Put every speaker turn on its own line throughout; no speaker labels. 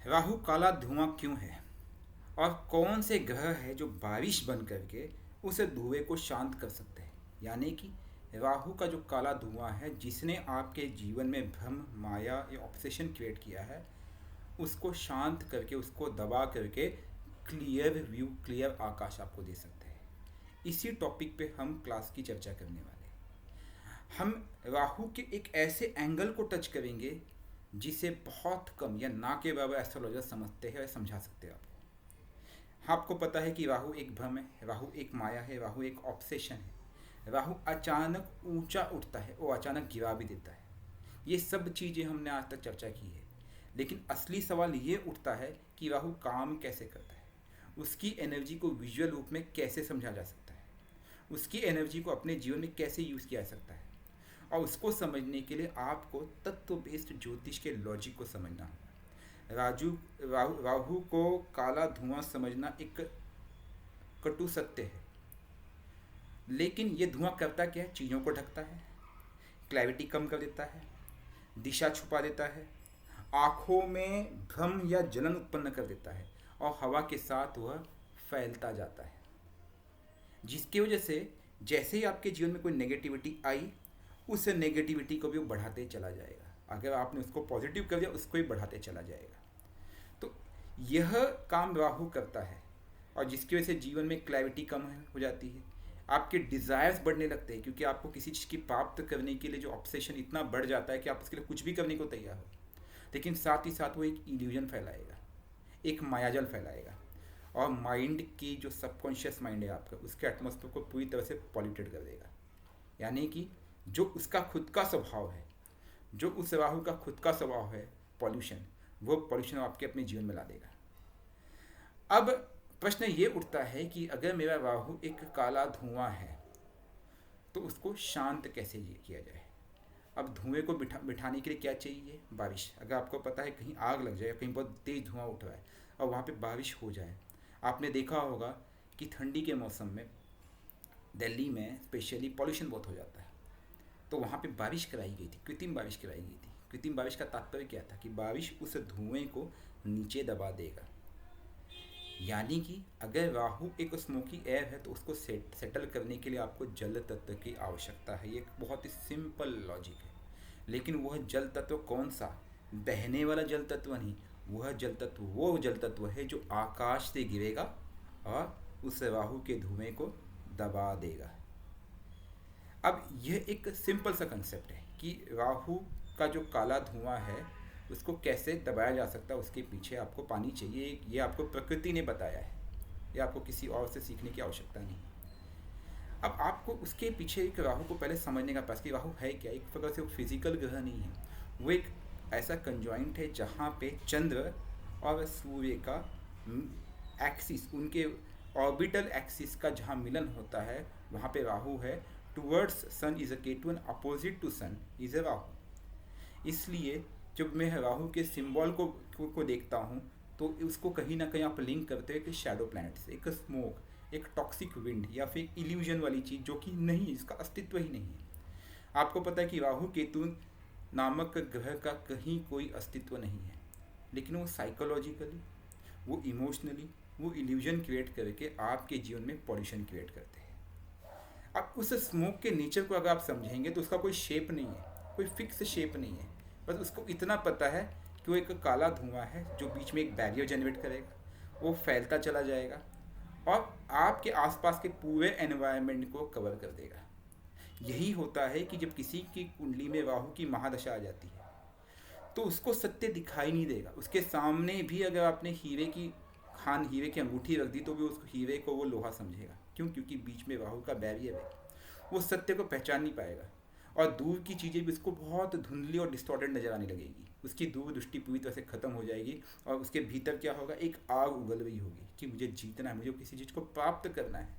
राहु काला धुआं क्यों है और कौन से ग्रह है जो बारिश बन करके उस धुएं को शांत कर सकते हैं। यानी कि राहु का जो काला धुआं है जिसने आपके जीवन में भ्रम माया या ऑब्सेशन क्रिएट किया है उसको शांत करके उसको दबा करके क्लियर व्यू क्लियर आकाश आपको दे सकते हैं। इसी टॉपिक पे हम क्लास की चर्चा करने वाले हैं। हम राहु के एक ऐसे एंगल को टच करेंगे जिसे बहुत कम या ना के बराबर एस्ट्रोलॉजर समझते हैं और समझा सकते हैं आपको। आपको पता है कि राहु एक भ्रम है, राहु एक माया है, राहु एक ऑब्सेशन है। राहु अचानक ऊंचा उठता है और अचानक गिरा भी देता है। ये सब चीज़ें हमने आज तक चर्चा की है, लेकिन असली सवाल ये उठता है कि राहु काम कैसे करता है, उसकी एनर्जी को विजुअल रूप में कैसे समझा जा सकता है, उसकी एनर्जी को अपने जीवन में कैसे यूज़ किया जा सकता है। और उसको समझने के लिए आपको तत्व बेस्ड ज्योतिष के लॉजिक को समझना होगा। राहु को काला धुआं समझना एक कटु सत्य है, लेकिन ये धुआं करता क्या है? चीज़ों को ढकता है, क्लैरिटी कम कर देता है, दिशा छुपा देता है, आँखों में भ्रम या जलन उत्पन्न कर देता है और हवा के साथ वह फैलता जाता है, जिसकी वजह से जैसे ही आपके जीवन में कोई नेगेटिविटी आई उस नेगेटिविटी को भी वो बढ़ाते चला जाएगा। अगर आपने उसको पॉजिटिव कर दिया उसको भी बढ़ाते चला जाएगा। तो यह काम राहु करता है और जिसकी वजह से जीवन में क्लैरिटी कम हो जाती है, आपके डिज़ायर्स बढ़ने लगते हैं, क्योंकि आपको किसी चीज़ की प्राप्त करने के लिए जो ऑब्सेशन इतना बढ़ जाता है कि आप उसके लिए कुछ भी करने को तैयार हो। लेकिन साथ ही साथ वो एक इल्यूजन फैलाएगा, एक मायाजाल फैलाएगा और माइंड की जो सबकॉन्शियस माइंड है आपका, उसके एटमॉस्फेयर को पूरी तरह से पॉल्यूटेड कर देगा। यानी कि जो उसका खुद का स्वभाव है, जो उस राहु का खुद का स्वभाव है पॉल्यूशन, वो पॉल्यूशन आपके अपने जीवन में ला देगा। अब प्रश्न ये उठता है कि अगर मेरा राहु एक काला धुआं है तो उसको शांत कैसे किया जाए। अब धुएं को बिठाने के लिए क्या चाहिए? बारिश। अगर आपको पता है कहीं आग लग जाए, कहीं बहुत तेज़ धुआं उठ रहा है और वहाँ पे बारिश हो जाए, आपने देखा होगा कि ठंडी के मौसम में दिल्ली में स्पेशली पॉल्यूशन बहुत हो जाता है, तो वहाँ पे बारिश कराई गई थी, कृत्रिम बारिश कराई गई थी। कृत्रिम बारिश का तात्पर्य क्या था कि बारिश उस धुएं को नीचे दबा देगा। यानी कि अगर राहु एक स्मोकी एयर है तो उसको सेटल करने के लिए आपको जल तत्व की आवश्यकता है। ये एक बहुत ही सिंपल लॉजिक है, लेकिन वह जल तत्व कौन सा? बहने वाला जल तत्व नहीं, वह जल तत्व वो जल तत्व है जो आकाश से गिरेगा और उस राहु के धुएं को दबा देगा। अब यह एक सिंपल सा कंसेप्ट है कि राहु का जो काला धुआं है उसको कैसे दबाया जा सकता है, उसके पीछे आपको पानी चाहिए। ये आपको प्रकृति ने बताया है, ये आपको किसी और से सीखने की आवश्यकता नहीं। अब आपको उसके पीछे एक राहु को पहले समझने का प्रयास कि राहु है क्या। एक प्रकार से वो फिजिकल ग्रह नहीं है, वो एक ऐसा कंजॉइंट है जहाँ पे चंद्र और सूर्य का एक्सिस, उनके ऑर्बिटल एक्सिस का जहाँ मिलन होता है वहाँ पे राहु है। Towards sun is a Ketu and opposite to sun is a Rahu. इसलिए जब मैं राहु के सिंबल को देखता हूँ तो उसको कहीं ना कहीं आप लिंक करते हैं कि शैडो प्लैनेट से, एक स्मोक, एक टॉक्सिक विंड या फिर इल्यूजन वाली चीज़ जो कि नहीं, इसका अस्तित्व ही नहीं है। आपको पता है कि राहु केतु नामक ग्रह का कहीं कोई अस्तित्व नहीं है, लेकिन वो साइकोलॉजिकली, वो इमोशनली, वो इल्यूजन क्रिएट करके आपके जीवन में पॉल्यूशन क्रिएट करते हैं। अब उस स्मोक के नेचर को अगर आप समझेंगे तो उसका कोई शेप नहीं है, कोई फिक्स शेप नहीं है। बस उसको इतना पता है कि वो एक काला धुआं है जो बीच में एक बैरियर जनरेट करेगा, वो फैलता चला जाएगा और आपके आसपास के पूरे एनवायरनमेंट को कवर कर देगा। यही होता है कि जब किसी की कुंडली में राहु की महादशा आ जाती है तो उसको सत्य दिखाई नहीं देगा। उसके सामने भी अगर आपने हीरे की अंगूठी रख दी तो भी उस हीरे को वो लोहा समझेगा। क्यों? क्योंकि बीच में राहु का बैरियर है, वो सत्य को पहचान नहीं पाएगा और दूर की चीज़ें भी उसको बहुत धुंधली और डिस्टॉर्टेड नजर आने लगेगी। उसकी दूरदृष्टि पूरी तरह से ख़त्म हो जाएगी और उसके भीतर क्या होगा? एक आग उगल रही होगी कि मुझे जीतना है, मुझे किसी चीज़ को प्राप्त करना है,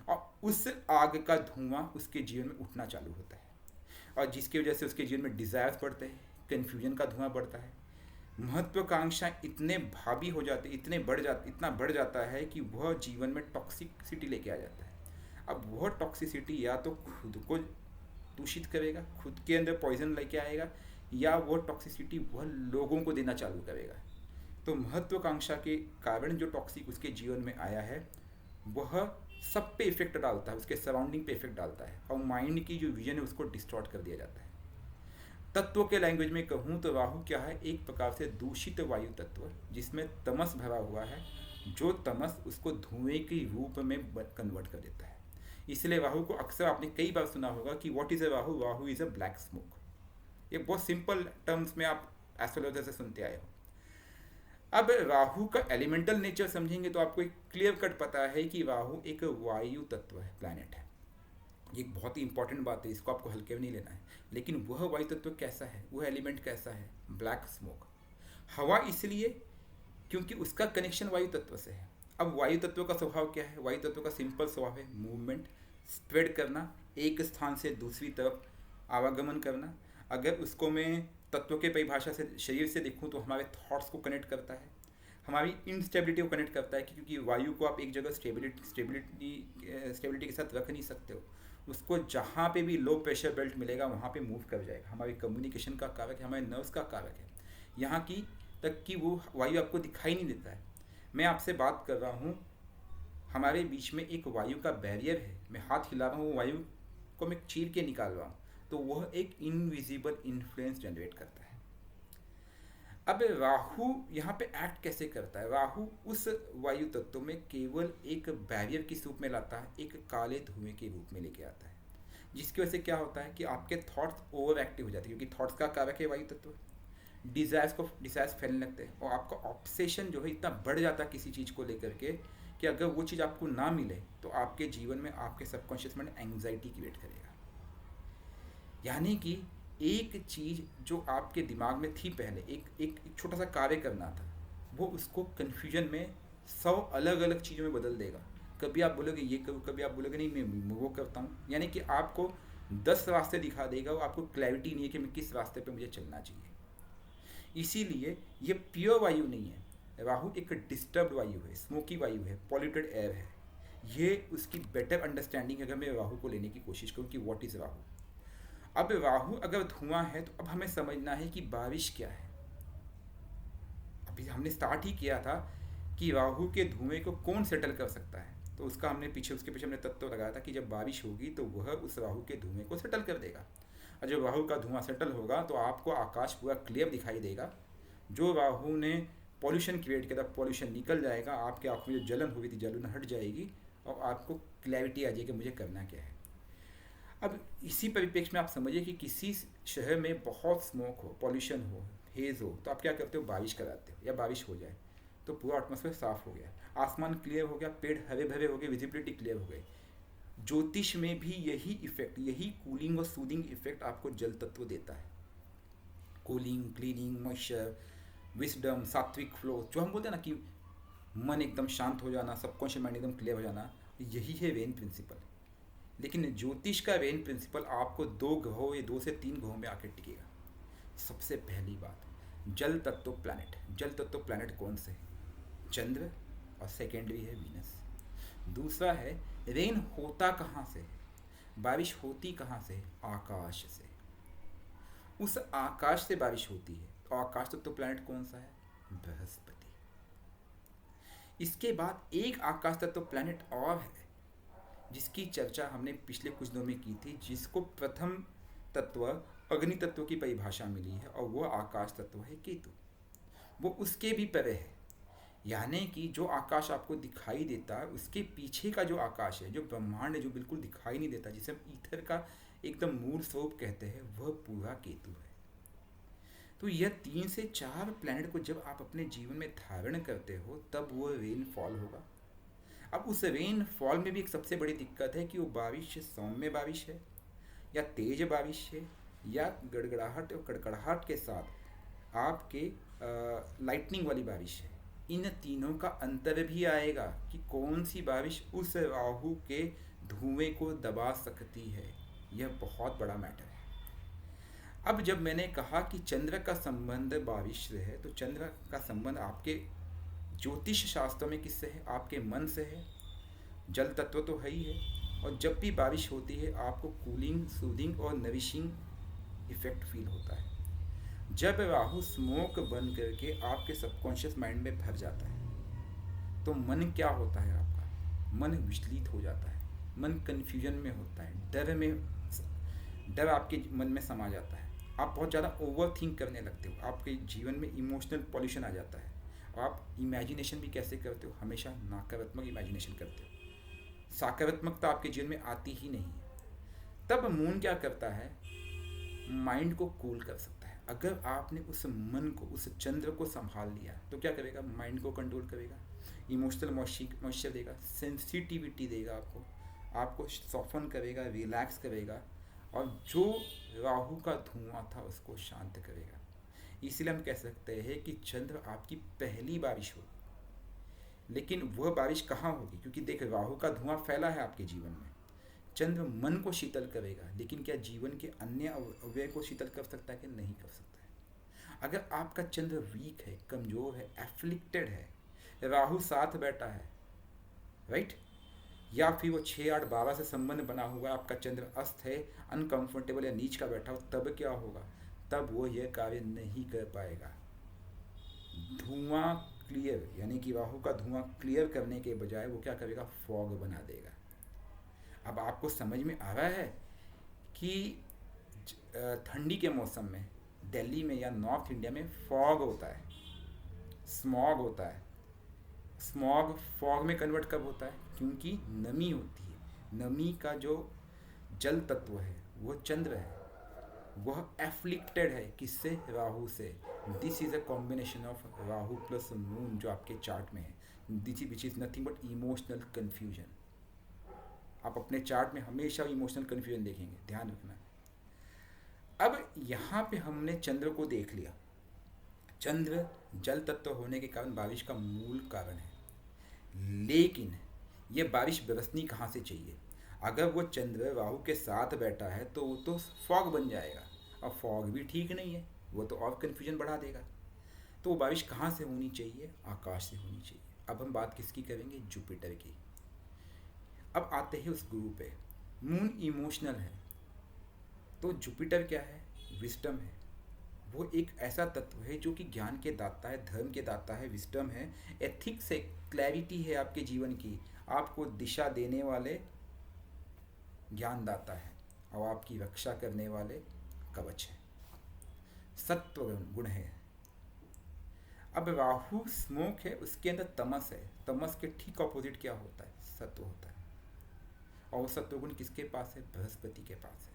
और उस आग का धुआं उसके जीवन में उठना चालू होता है और जिसकी वजह से उसके जीवन में डिज़ायर्स बढ़ते हैं, कन्फ्यूजन का धुआं बढ़ता है, महत्वाकांक्षा इतने भावी हो जाते, इतना बढ़ जाता है कि वह जीवन में टॉक्सिसिटी लेके आ जाता है। अब वह टॉक्सिसिटी या तो खुद को दूषित करेगा, खुद के अंदर पॉइजन लेके आएगा, या वो टॉक्सिसिटी वह लोगों को देना चालू करेगा। तो महत्वाकांक्षा के कारण जो टॉक्सिक उसके जीवन में आया है वह सब पे इफेक्ट डालता है, उसके सराउंडिंग पे इफेक्ट डालता है और माइंड की जो विजन है उसको डिस्टॉर्ट कर दिया जाता है। तत्व के लैंग्वेज में कहूँ तो राहु क्या है, एक प्रकार से दूषित वायु तत्व जिसमें तमस भरा हुआ है, जो तमस उसको धुएं के रूप में कन्वर्ट कर देता है। इसलिए राहु को अक्सर आपने कई बार सुना होगा कि what is a Rahu, Rahu is a black smoke. ये बहुत सिंपल टर्म्स में आप एस्ट्रोलॉजर से सुनते आए हो। अब राहु का एलिमेंटल नेचर समझेंगे तो आपको एक क्लियर कट पता है कि राहु एक वायु तत्व है, प्लैनेट है। ये एक बहुत ही इंपॉर्टेंट बात है, इसको आपको हल्के में नहीं लेना है। लेकिन वह वायु तत्व कैसा है, वह एलिमेंट कैसा है, ब्लैक स्मोक। हवा इसलिए क्योंकि उसका कनेक्शन वायु तत्व से है। अब वायु तत्व का स्वभाव क्या है, वायु तत्व का सिंपल स्वभाव है मूवमेंट, स्प्रेड करना, एक स्थान से दूसरी तरफ आवागमन करना। अगर उसको मैं तत्व के परिभाषा से शरीर से देखूं तो हमारे थॉट्स को कनेक्ट करता है, हमारी इंस्टेबिलिटी को कनेक्ट करता है, क्योंकि वायु को आप एक जगह स्टेबिलिटी के साथ रख नहीं सकते हो। उसको जहाँ पे भी लो प्रेशर बेल्ट मिलेगा वहाँ पे मूव कर जाएगा। हमारी कम्युनिकेशन का कारक है, हमारे नर्व्स का कारक है, यहाँ की तक कि वो वायु आपको दिखाई नहीं देता है। मैं आपसे बात कर रहा हूँ, हमारे बीच में एक वायु का बैरियर है, मैं हाथ हिला रहा हूँ, वो वायु को मैं चीर के निकाल रहा हूँ, तो वह एक इनविजिबल इन्फ्लुएंस जनरेट करता है। अब राहु यहाँ पे एक्ट कैसे करता है, राहु उस वायु तत्व में केवल एक बैरियर के रूप में लाता है, एक काले धुएं के रूप में लेके आता है, जिसकी वजह से क्या होता है कि आपके थॉट्स ओवर एक्टिव हो जाते हैं, क्योंकि थॉट्स का कारक है वायु तत्व। डिज़ायर्स फैलने लगते हैं और आपका ऑब्सेशन जो है इतना बढ़ जाता है किसी चीज़ को लेकर के कि अगर वो चीज़ आपको ना मिले तो आपके जीवन में आपके सबकॉन्शियस माइंड एंग्जाइटी क्रिएट करेगा। यानी कि एक चीज़ जो आपके दिमाग में थी पहले, एक छोटा सा कार्य करना था, वो उसको कन्फ्यूजन में 100 अलग अलग चीज़ों में बदल देगा। कभी आप बोलोगे ये करूँ, कभी आप बोलोगे नहीं मैं वो करता हूँ। यानी कि आपको 10 रास्ते दिखा देगा, वो आपको क्लैरिटी नहीं है कि मैं किस रास्ते पे मुझे चलना चाहिए। इसीलिए ये प्योर वायु नहीं है, राहु एक डिस्टर्ब्ड वायु है, स्मोकी वायु है, पॉल्यूटेड एयर है। ये उसकी बेटर अंडरस्टैंडिंग अगर मैं राहु को लेने की कोशिश करूँ कि व्हाट इज़ राहु। अब राहु अगर धुआं है तो अब हमें समझना है कि बारिश क्या है। अभी हमने स्टार्ट ही किया था कि राहु के धुएं को कौन सेटल कर सकता है, तो उसके पीछे हमने तत्व लगाया था कि जब बारिश होगी तो वह उस राहु के धुएं को सेटल कर देगा। और जब राहु का धुआं सेटल होगा तो आपको आकाश पूरा क्लियर दिखाई देगा। जो राहु ने पॉल्यूशन क्रिएट किया था, पॉल्यूशन निकल जाएगा, आपके आँखों में जो जलन हुई थी जलन हट जाएगी और आपको क्लैरिटी आ जाएगी मुझे करना क्या है। अब इसी परिप्रेक्ष्य में आप समझिए कि किसी शहर में बहुत स्मोक हो, पॉल्यूशन हो, हेज हो, तो आप क्या करते हो, बारिश कराते हो, या बारिश हो जाए तो पूरा एटमॉस्फेयर साफ हो गया, आसमान क्लियर हो गया, पेड़ हरे भरे हो गए, विजिबिलिटी क्लियर हो गई। ज्योतिष में भी यही इफेक्ट, यही कूलिंग और सूदिंग इफेक्ट आपको जल तत्व देता है। कूलिंग, क्लीनिंग, मॉइस्चर, विस्डम, सात्विक फ्लो, जो हम बोलते हैं ना कि मन एकदम शांत हो जाना, सबकॉन्शियस माइंड एकदम क्लियर हो जाना, यही है रेन प्रिंसिपल। लेकिन ज्योतिष का रेन प्रिंसिपल आपको 2 ग्रहों या 2 से 3 ग्रहों में आकर टिकेगा। सबसे पहली बात, जल तत्व प्लैनेट। जल तत्व प्लैनेट कौन से है, चंद्र, और सेकेंडरी है वीनस। दूसरा है रेन होता कहाँ से है, बारिश होती कहाँ से, आकाश से। उस आकाश से बारिश होती है, तो आकाश तत्व प्लैनेट कौन सा है, बृहस्पति। इसके बाद एक आकाश तत्व प्लैनेट और है जिसकी चर्चा हमने पिछले कुछ दिनों में की थी, जिसको प्रथम तत्व अग्नि तत्व की परिभाषा मिली है, और वो आकाश तत्व है केतु। वो उसके भी परे है, यानी कि जो आकाश आपको दिखाई देता है उसके पीछे का जो आकाश है, जो ब्रह्मांड है, जो बिल्कुल दिखाई नहीं देता, जिसे हम ईथर का एकदम मूल स्वरूप कहते हैं, वह पूरा केतु है। तो यह 3 से 4 प्लैनेट को जब आप अपने जीवन में धारण करते हो तब वो रेनफॉल होगा। अब उस रेनफॉल में भी एक सबसे बड़ी दिक्कत है कि वो बारिश सौम्य बारिश है, या तेज बारिश है, या गड़गड़ाहट और कड़कड़ाहट के साथ आपके लाइटनिंग वाली बारिश है। इन तीनों का अंतर भी आएगा कि कौन सी बारिश उस राहु के धुएं को दबा सकती है। यह बहुत बड़ा मैटर है। अब जब मैंने कहा कि चंद्र का संबंध बारिश से है, तो चंद्र का संबंध आपके ज्योतिष शास्त्र में किससे है, आपके मन से है। जल तत्व तो है ही है, और जब भी बारिश होती है आपको कूलिंग, सूदिंग और नरिशिंग इफेक्ट फील होता है। जब राहु स्मोक बन करके आपके सबकॉन्शियस माइंड में भर जाता है तो मन क्या होता है आपका? मन विचलित हो जाता है, मन कन्फ्यूजन में होता है, डर आपके मन में समा जाता है। आप बहुत ज़्यादा ओवर थिंक करने लगते हो, आपके जीवन में इमोशनल पॉल्यूशन आ जाता है। और आप इमेजिनेशन भी कैसे करते हो? हमेशा नकारात्मक इमेजिनेशन करते हो, सकारात्मकता आपके जीवन में आती ही नहीं है। तब मून क्या करता है? माइंड को कूल कर सकता है। अगर आपने उस मन को, उस चंद्र को संभाल लिया तो क्या करेगा? माइंड को कंट्रोल करेगा, इमोशनल मॉइस्चर देगा, सेंसिटिविटी देगा, आपको सॉफ्टन करेगा, रिलैक्स करेगा, और जो राहु का धुआं था उसको शांत करेगा। इसलिए हम कह सकते हैं कि चंद्र आपकी पहली बारिश होगी। लेकिन वह बारिश कहाँ होगी? क्योंकि देख, राहु का धुआं फैला है आपके जीवन में। चंद्र मन को शीतल करेगा, लेकिन क्या जीवन के अन्य अवयव को शीतल कर सकता है कि नहीं कर सकता है? अगर आपका चंद्र वीक है, कमजोर है, एफ्लिक्टेड है, राहु साथ बैठा है, राइट, या फिर वो 6, 8, 12 से संबंध बना हुआ है, आपका चंद्र अस्त है, अनकंफर्टेबल या नीच का बैठा हो, तब क्या होगा? तब वो यह कार्य नहीं कर पाएगा। धुआं क्लियर, यानी कि राहु का धुआं क्लियर करने के बजाय वो क्या करेगा? फॉग बना देगा। अब आपको समझ में आ रहा है कि ठंडी के मौसम में दिल्ली में या नॉर्थ इंडिया में फॉग होता है, स्मॉग होता है। स्मॉग फॉग में कन्वर्ट कब होता है? क्योंकि नमी होती है। नमी का जो जल तत्व है वो चंद्र है, वह एफ्लिक्टेड है। किससे? राहु से। This is a combination of Rahu plus moon जो आपके चार्ट में है, which is nothing but emotional confusion. आप अपने चार्ट में हमेशा इमोशनल कन्फ्यूजन देखेंगे, ध्यान रखना। अब यहाँ पे हमने चंद्र को देख लिया। चंद्र जल तत्व होने के कारण बारिश का मूल कारण है, लेकिन ये बारिश बरसनी कहाँ से चाहिए? अगर वो चंद्र राहु के साथ बैठा है तो वो तो फॉग बन जाएगा, और फॉग भी ठीक नहीं है, वो तो और कन्फ्यूजन बढ़ा देगा। तो वो बारिश कहाँ से होनी चाहिए? आकाश से होनी चाहिए। अब हम बात किसकी करेंगे? जुपिटर की। अब आते हैं उस गुरु पे। मून इमोशनल है, तो जुपिटर क्या है? विस्डम है। वो एक ऐसा तत्व है जो कि ज्ञान के दाता है, धर्म के दाता है, विस्डम है, एथिक्स है, क्लैरिटी है आपके जीवन की, आपको दिशा देने वाले ज्ञानदाता है, और आपकी रक्षा करने वाले कवच है, सत्व गुण है। अब राहु स्मोक है, उसके अंदर तमस है। तमस के ठीक ऑपोजिट क्या होता है? सत्व होता है। और वो सत्व गुण किसके पास है? बृहस्पति के पास है।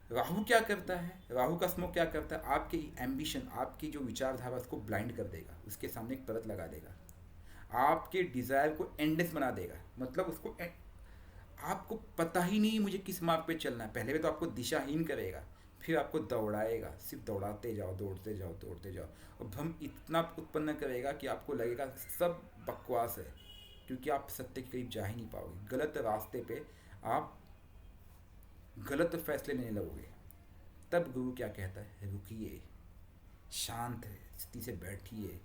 राहु क्या करता है? राहु का स्मोक क्या करता है? आपके एम्बिशन, आपकी जो विचारधारा उसको ब्लाइंड कर देगा, उसके सामने एक परत लगा देगा, आपके डिज़ायर को एंडलेस बना देगा। मतलब उसको आपको पता ही नहीं मुझे किस मार्ग पे चलना है। पहले भी तो आपको दिशाहीन करेगा, फिर आपको दौड़ाएगा, सिर्फ दौड़ाते जाओ, दौड़ते जाओ, दौड़ते जाओ, और भ्रम इतना उत्पन्न करेगा कि आपको लगेगा सब बकवास है, क्योंकि आप सत्य के करीब जा ही नहीं पाओगे। गलत रास्ते पे आप गलत फैसले लेने लगोगे। तब गुरु क्या कहता है? रुकिए, शांत स्थिति से बैठिए,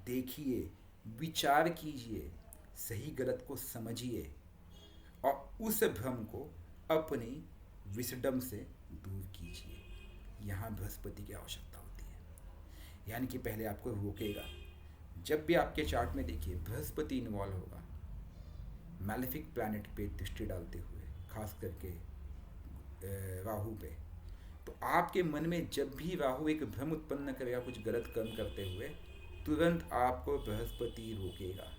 देखिए, विचार कीजिए, सही गलत को समझिए, और उस भ्रम को अपनी विस्डम से दूर कीजिए। यहाँ बृहस्पति की आवश्यकता होती है, यानी कि पहले आपको रोकेगा। जब भी आपके चार्ट में देखिए बृहस्पति इन्वॉल्व होगा, मैलेफिक प्लैनेट पे दृष्टि डालते हुए, खास करके राहु पे, तो आपके मन में जब भी राहु एक भ्रम उत्पन्न करेगा कुछ गलत कर्म करते हुए, तुरंत आपको बृहस्पति रोकेगा।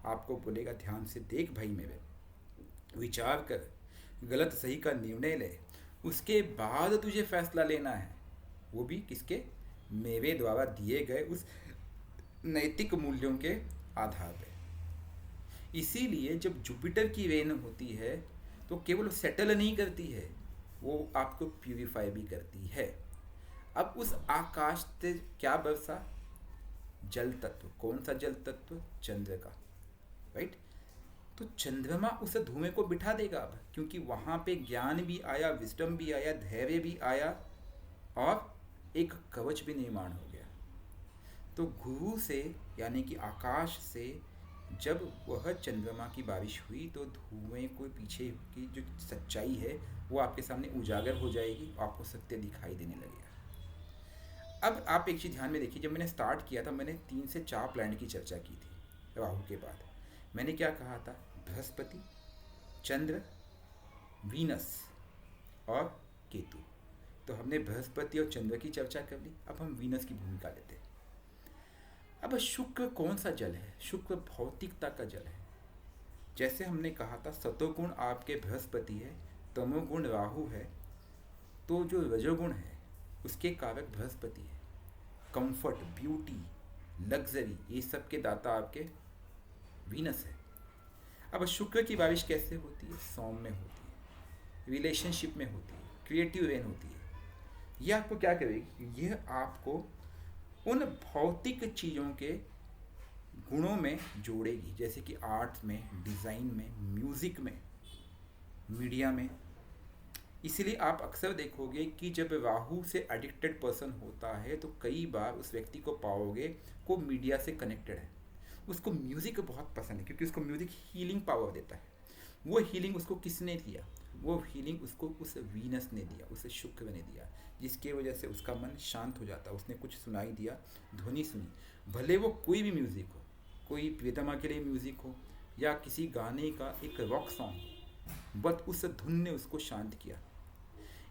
आपको बोलेगा ध्यान से देख भाई मेरे, विचार कर, गलत सही का निर्णय ले, उसके बाद तुझे फैसला लेना है, वो भी किसके? मेरे द्वारा दिए गए उस नैतिक मूल्यों के आधार पे। इसीलिए जब जुपिटर की रेन होती है तो केवल सेटल नहीं करती है, वो आपको प्यूरिफाई भी करती है। अब उस आकाश से क्या बरसा? जल तत्व। कौन सा जल तत्व? चंद्र का, राइट। तो चंद्रमा उस धुएं को बिठा देगा अब, क्योंकि वहाँ पे ज्ञान भी आया, विस्डम भी आया, धैर्य भी आया, और एक कवच भी निर्माण हो गया। तो गुरु से, यानी कि आकाश से जब वह चंद्रमा की बारिश हुई तो धुएं को पीछे की जो सच्चाई है वो आपके सामने उजागर हो जाएगी, आपको सत्य दिखाई देने लगेगा। अब आप एक चीज़ ध्यान में देखिए, जब मैंने स्टार्ट किया था मैंने 3 से 4 प्लैनेट की चर्चा की थी राहु के बाद। मैंने क्या कहा था? बृहस्पति, चंद्र, वीनस और केतु। तो हमने बृहस्पति और चंद्र की चर्चा कर ली, अब हम वीनस की भूमिका लेते हैं। अब शुक्र कौन सा जल है? शुक्र भौतिकता का जल है। जैसे हमने कहा था सतोगुण आपके बृहस्पति है, तमोगुण राहु है, तो जो रजोगुण है उसके कारक बृहस्पति है। कंफर्ट, ब्यूटी, लग्जरी, ये सब के दाता आपके वीनस है। अब शुक्र की बारिश कैसे होती है? सौम्य में होती है, रिलेशनशिप में होती है, क्रिएटिव रेन होती है। यह आपको क्या करेगी? यह आपको उन भौतिक चीज़ों के गुणों में जोड़ेगी, जैसे कि आर्ट्स में, डिज़ाइन में, म्यूज़िक में, मीडिया में। इसलिए आप अक्सर देखोगे कि जब राहु से एडिक्टेड पर्सन होता है तो कई बार उस व्यक्ति को पाओगे को मीडिया से कनेक्टेड है, उसको म्यूज़िक बहुत पसंद है, क्योंकि उसको म्यूज़िक हीलिंग पावर देता है। वो हीलिंग उसको किसने दिया? वो हीलिंग उसको उस वीनस ने दिया, उसे शुक्र ने दिया, जिसकी वजह से उसका मन शांत हो जाता। उसने कुछ सुनाई दिया, ध्वनि सुनी, भले वो कोई भी म्यूज़िक हो, कोई प्रियतमा के लिए म्यूज़िक हो या किसी गाने का एक रॉक सॉन्ग हो, बट उस धुन ने उसको शांत किया।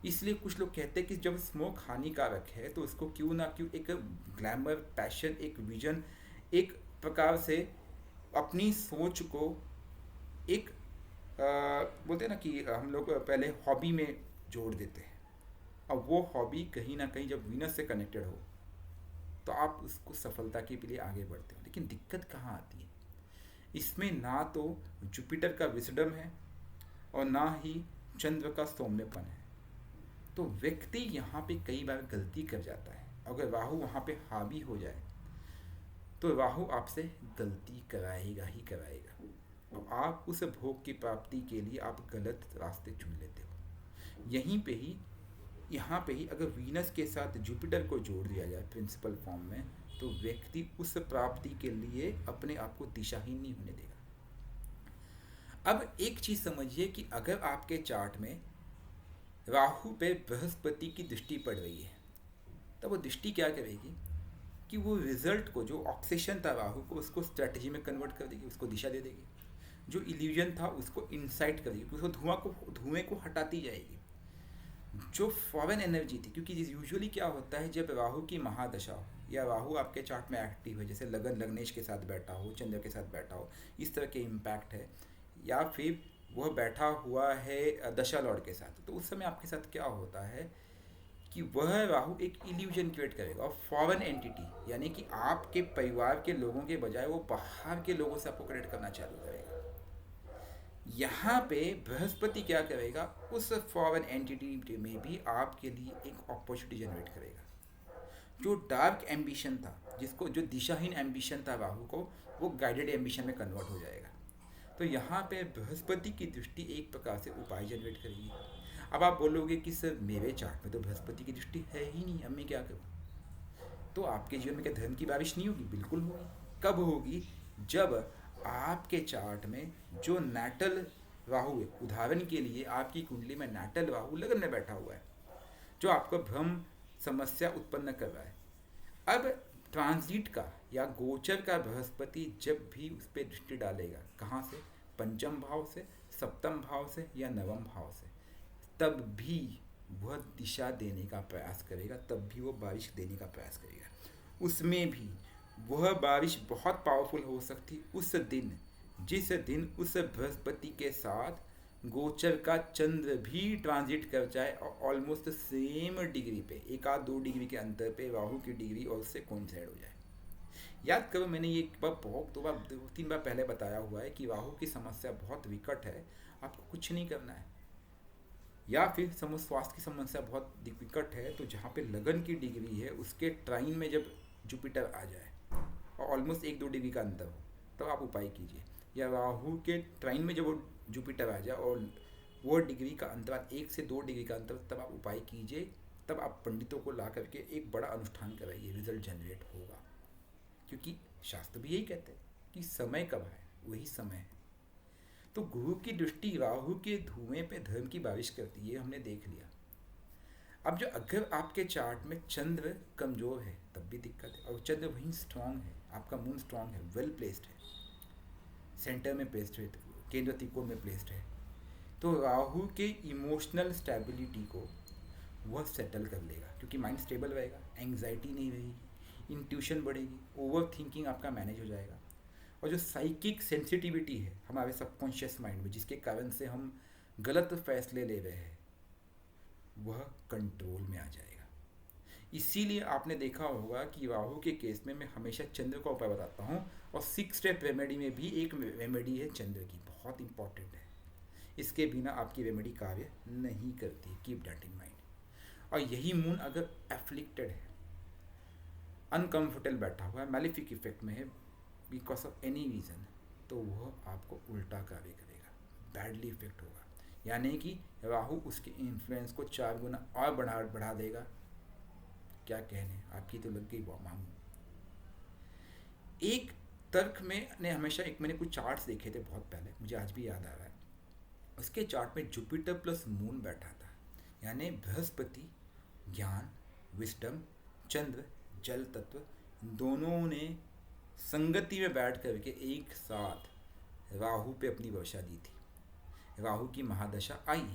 इसलिए कुछ लोग कहते हैं कि जब स्मोक हानिकारक है तो उसको क्यों ना क्यों एक ग्लैमर, पैशन, एक विजन, एक प्रकार से अपनी सोच को एक बोलते हैं ना कि हम लोग पहले हॉबी में जोड़ देते हैं। अब वो हॉबी कहीं ना कहीं जब वीनस से कनेक्टेड हो तो आप उसको सफलता के लिए आगे बढ़ते हो। लेकिन दिक्कत कहाँ आती है? इसमें ना तो जुपिटर का विजडम है और ना ही चंद्र का सौम्यपन है। तो व्यक्ति यहाँ पे कई बार गलती कर जाता है। अगर राहु वहाँ पे हावी हो जाए तो राहु आपसे गलती कराएगा ही कराएगा, और आप उस भोग की प्राप्ति के लिए आप गलत रास्ते चुन लेते हो। यहाँ पे ही अगर वीनस के साथ जुपिटर को जोड़ दिया जाए प्रिंसिपल फॉर्म में, तो व्यक्ति उस प्राप्ति के लिए अपने आप को दिशाहीन नहीं होने देगा। अब एक चीज़ समझिए कि अगर आपके चार्ट में राहु पे बृहस्पति की दृष्टि पड़ रही है, तो वो दृष्टि क्या करेगी कि वो रिजल्ट को, जो ऑब्सेशन था राहु को, उसको स्ट्रैटेजी में कन्वर्ट कर देगी, उसको दिशा दे देगी। जो इल्यूजन था उसको इंसाइट कर देगी, उसको धुएं को हटाती जाएगी। जो फॉरेन एनर्जी थी, क्योंकि यूजुअली क्या होता है जब राहु की महादशा हो या राहु आपके चार्ट में एक्टिव है, जैसे लगन लग्नेश के साथ बैठा हो, चंद्र के साथ बैठा हो, इस तरह के इम्पैक्ट है, या फिर वह बैठा हुआ है दशा लॉर्ड के साथ, तो उस समय आपके साथ क्या होता है कि वह राहु एक इल्यूजन क्रिएट करेगा और फॉरेन एंटिटी, यानी कि आपके परिवार के लोगों के बजाय वो बाहर के लोगों से आपको कनेक्ट करना चालू करेगा। यहाँ पे बृहस्पति क्या करेगा? उस फॉरेन एंटिटी में भी आपके लिए एक अपॉर्चुनिटी जनरेट करेगा। जो डार्क एम्बिशन था, जिसको जो दिशाहीन एम्बिशन था राहु को, वो गाइडेड एम्बिशन में कन्वर्ट हो जाएगा। तो यहाँ पे बृहस्पति की दृष्टि एक प्रकार से उपाय जनरेट करेगी। अब आप बोलोगे कि सर मेरे चार्ट में तो बृहस्पति की दृष्टि है ही नहीं, अब मैं क्या करूँ? तो आपके जीवन में क्या धर्म की बारिश नहीं होगी? बिल्कुल होगी। कब होगी? जब आपके चार्ट में जो नाटल राहु है, उदाहरण के लिए आपकी कुंडली में नाटल राहु लगन में बैठा हुआ है, जो आपको भ्रम समस्या उत्पन्न कर रहा है। अब ट्रांजिट का या गोचर का बृहस्पति जब भी उस पर दृष्टि डालेगा, कहाँ से? पंचम भाव से, सप्तम भाव से या नवम भाव से, तब भी वह दिशा देने का प्रयास करेगा, तब भी वो बारिश देने का प्रयास करेगा। उसमें भी वह बारिश बहुत पावरफुल हो सकती उस दिन, जिस दिन उस बृहस्पति के साथ गोचर का चंद्र भी ट्रांजिट कर जाए और ऑलमोस्ट सेम डिग्री पे, 1-2 डिग्री के अंतर पे राहु की डिग्री और उससे कोइंसाइड हो जाए। याद करो, मैंने ये बहुत 2-3 बार पहले बताया हुआ है कि राहु की समस्या बहुत विकट है, आपको कुछ नहीं करना है। या फिर स्वास्थ्य की समस्या बहुत विकट है, तो जहाँ पे लगन की डिग्री है उसके ट्राइन में जब जुपिटर आ जाए और ऑलमोस्ट 1-2 डिग्री का अंतर हो, तब आप उपाय कीजिए। या राहु के ट्राइन में जब वो जुपिटर आ जाए और वो डिग्री का अंतराल 1 से 2 डिग्री का अंतर, तब आप उपाय कीजिए। तब आप पंडितों को ला करके एक बड़ा अनुष्ठान कराइए, रिजल्ट जनरेट होगा। क्योंकि शास्त्र भी यही कहते हैं कि समय कब है वही समय है। तो गुरु की दृष्टि राहु के धुएं पे धर्म की बारिश करती है, हमने देख लिया। अब जो अगर आपके चार्ट में चंद्र कमज़ोर है तब भी दिक्कत है, और चंद्र वहीं स्ट्रांग है, आपका मून स्ट्रांग है, वेल प्लेस्ड है, सेंटर में प्लेस्ड है, केंद्र त्रिकोण में प्लेस्ड है, तो राहु के इमोशनल स्टेबिलिटी को वह सेटल कर लेगा, क्योंकि माइंड स्टेबल रहेगा, एंग्जाइटी नहीं रहेगी, इंट्यूशन बढ़ेगी, ओवर थिंकिंग आपका मैनेज हो जाएगा, और जो साइकिक सेंसिटिविटी है हमारे सबकॉन्शियस माइंड में, जिसके कारण से हम गलत फैसले ले रहे हैं, वह कंट्रोल में आ जाएगा। इसीलिए आपने देखा होगा कि राहु के केस में मैं हमेशा चंद्र का उपाय बताता हूँ, और 6 स्टेप रेमेडी में भी एक रेमेडी है चंद्र की, बहुत इंपॉर्टेंट है, इसके बिना आपकी रेमेडी कार्य नहीं करती, कीप दैट इन माइंड। और यही मून अगर एफ्लिक्टेड है, अनकंफर्टेबल बैठा हुआ है, मैलिफिक इफेक्ट में है बिकॉज ऑफ एनी रीज़न, तो वह आपको उल्टा कार्य करेगा, बैडली इफेक्ट होगा, यानी कि राहु उसके इन्फ्लुएंस को 4 गुना और बढ़ा देगा। क्या कहने, आपकी तो लग गई मामू। एक तर्क में ने हमेशा, एक मैंने कुछ चार्ट्स देखे थे बहुत पहले, मुझे आज भी याद आ रहा है, उसके चार्ट में जुपिटर प्लस मून बैठा था, यानी बृहस्पति ज्ञान, विस्डम, चंद्र जल तत्व, दोनों ने संगति में बैठ करके एक साथ राहु पे अपनी वर्षा दी थी। राहु की महादशा आई,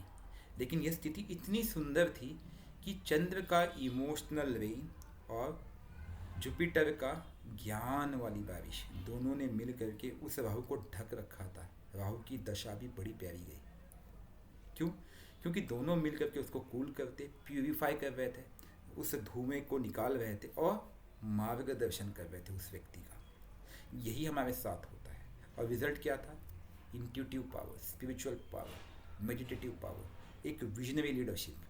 लेकिन यह स्थिति इतनी सुंदर थी कि चंद्र का इमोशनल रेन और जुपिटर का ज्ञान वाली बारिश, दोनों ने मिल करके उस राहु को ढक रखा था। राहु की दशा भी बड़ी प्यारी गई। क्यों? क्योंकि दोनों मिल करके उसको कूल करते, प्यूरिफाई कर रहे थे, उस धुएं को निकाल रहे थे और मार्गदर्शन कर रहे थे उस व्यक्ति का। यही हमारे साथ होता है। और रिजल्ट क्या था? Intuitive power, spiritual power, meditative power, एक visionary leadership,